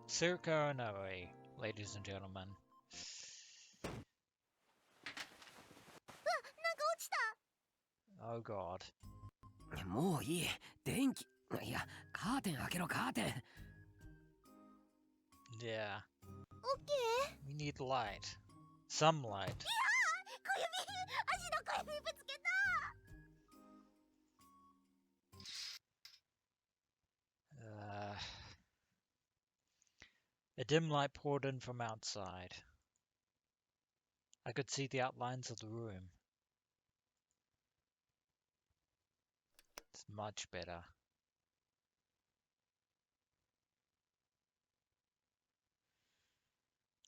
Sirika Onoe, ladies and gentlemen. なんか落ちた。 Oh god. もういい。電気。いや、カーテン開けろ、カーテン。Yeah. オッケー。 We need light. Some light. 小指、足の小指ぶつけた。A dim light poured in from outside. I could see the outlines of the room. It's much better.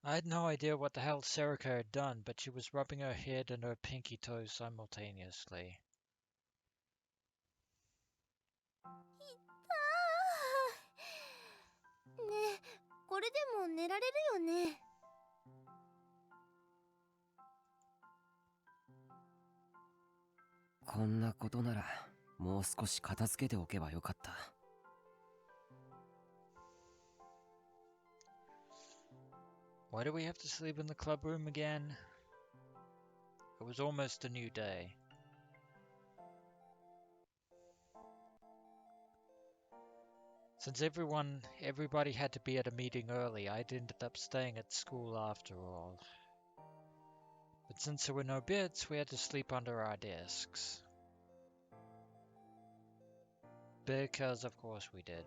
I had no idea what the hell Serika had done, but she was rubbing her head and her pinky toes simultaneously. ねえ、これでも寝られるよね。こんなことなら、もう少し片付けておけばよかった。Why do we have to sleep in the club room again? It was almost a new day. Since everybody had to be at a meeting early, I'd ended up staying at school after all. But since there were no beds, we had to sleep under our desks. Because of course we did.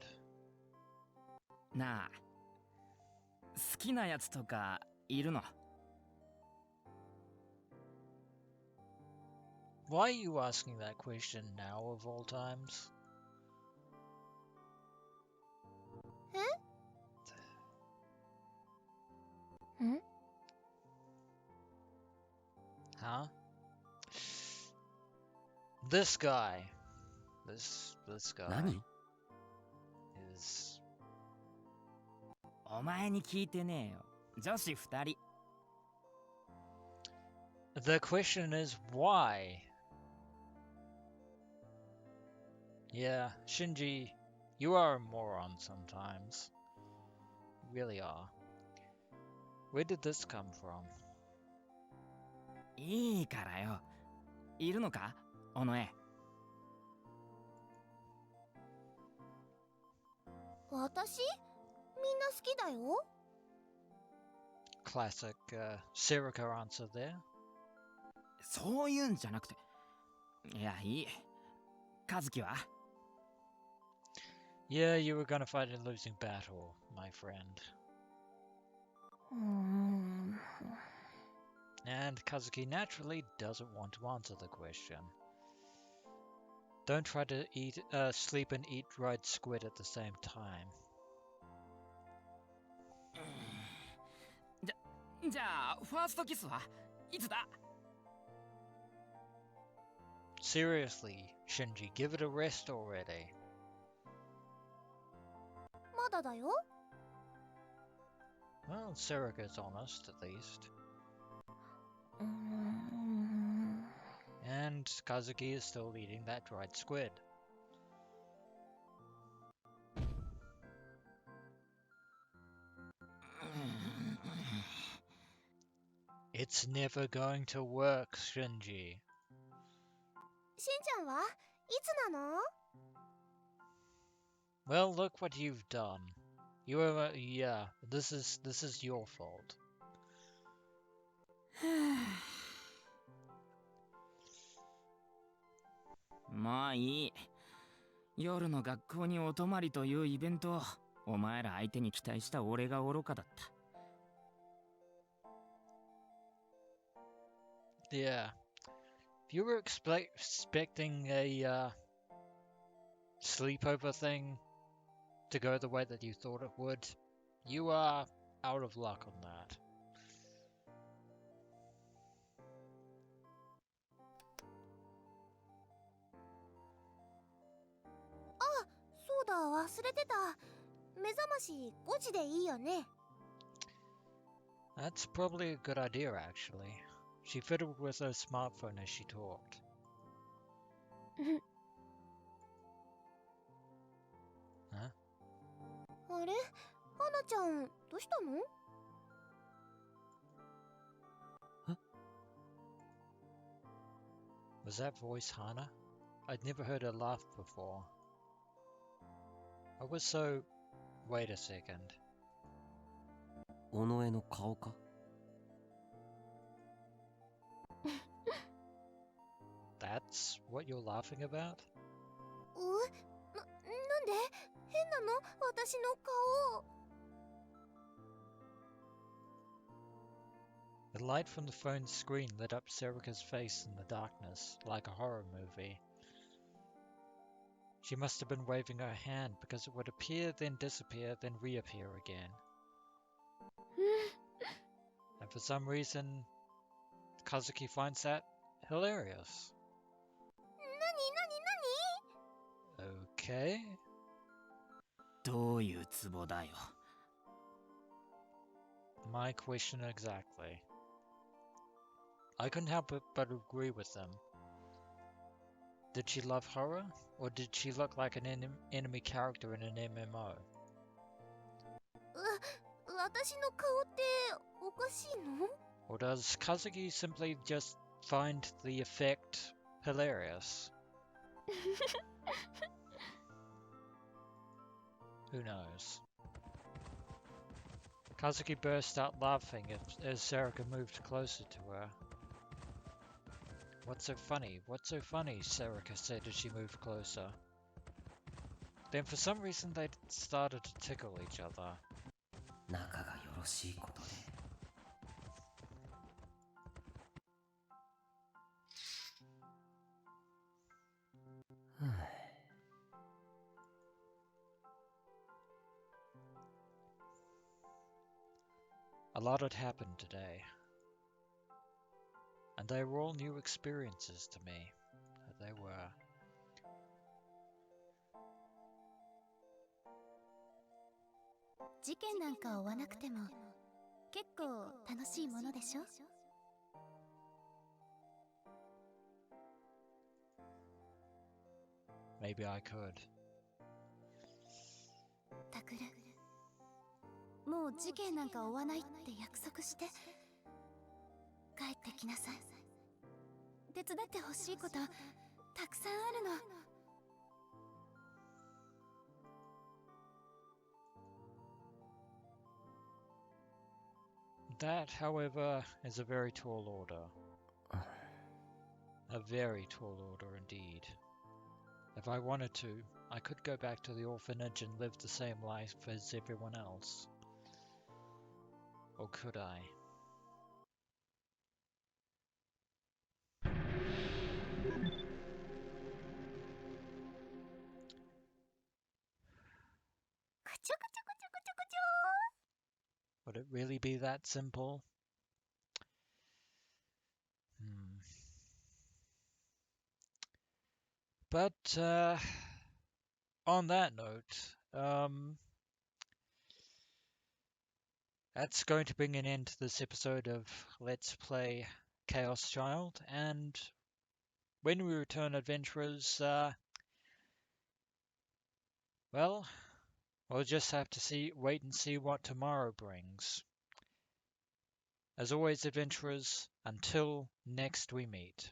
なあ、好きなやつとかいるの？ Why are you asking that question now of all times? Huh? This guy. This guy 何 is お前に聞いてねえよ。女子二人。The question is why? Yeah, Shinji, you are a moron sometimes. You really are. Where did this come from? いいからよ。いるのか尾上。私みんな好きだよ。 Classic Serica answer there. そういうんじゃなくて。いや、いい。和樹は Yeah, you were gonna fight a losing battle, my friend. And Kazuki naturally doesn't want to answer the question. Don't try to sleep and eat dried squid at the same time. じゃあ、ファーストキスはいつだ Seriously, Shinji, give it a rest already. まだだよ。 Well, Serica's honest, at least. And Kazuki is still eating that dried squid. It's never going to work, Shinji. しんちゃんはいつなの？ Well, look what you've done. You are, yeah, this is your fault. まあいい。夜の学校にお泊まりというイベントをお前ら相手に期待した俺が愚かだった。Yeah. If you were expecting a sleepover thing to go the way that you thought it would, you are out of luck on that. そうだ、忘れてた。目覚まし5時でいいよね。 That's probably a good idea, actually. She fiddled with her smartphone as she talked. あれ、花ちゃんどうしたの？ Was that voice Hana? I'd never heard her laugh before. I was so... Wait a second. 尾上の顔か That's what you're laughing about? なんで？変なの？私の顔。 The light from the phone's screen lit up Serica's face in the darkness, like a horror movie. She must have been waving her hand because it would appear, then disappear, then reappear again. And for some reason, Kazuki finds that hilarious. なに？ Okay. どういうツボだよ。 My question exactly. I couldn't help but agree with them. Did she love horror, or did she look like an enemy character in an MMO? 私の顔っておかしいの？ Or does Kazuki simply just find the effect hilarious? Who knows? Kazuki burst out laughing as Serica moved closer to her. What's so funny? What's so funny? Serica said as she moved closer. Then for some reason they started to tickle each other. 仲がよろしいことで A lot had happened today. And they were all new experiences to me. They were. 事件なんか追わなくても結構楽しいものでしょ。Maybe I could. タクル、もう事件なんか追わないって約束して帰ってきなさい。手伝ってほしいことたくさんあるの。That, however, is a very tall order. A very tall order indeed. If I wanted to, I could go back to the orphanage and live the same life as everyone else. Or could I? Would it really be that simple? But on that note, that's going to bring an end to this episode of Let's Play ChäoS Child, and when we return, adventurers, well, we'll just have to wait and see what tomorrow brings. As always, adventurers, until next we meet.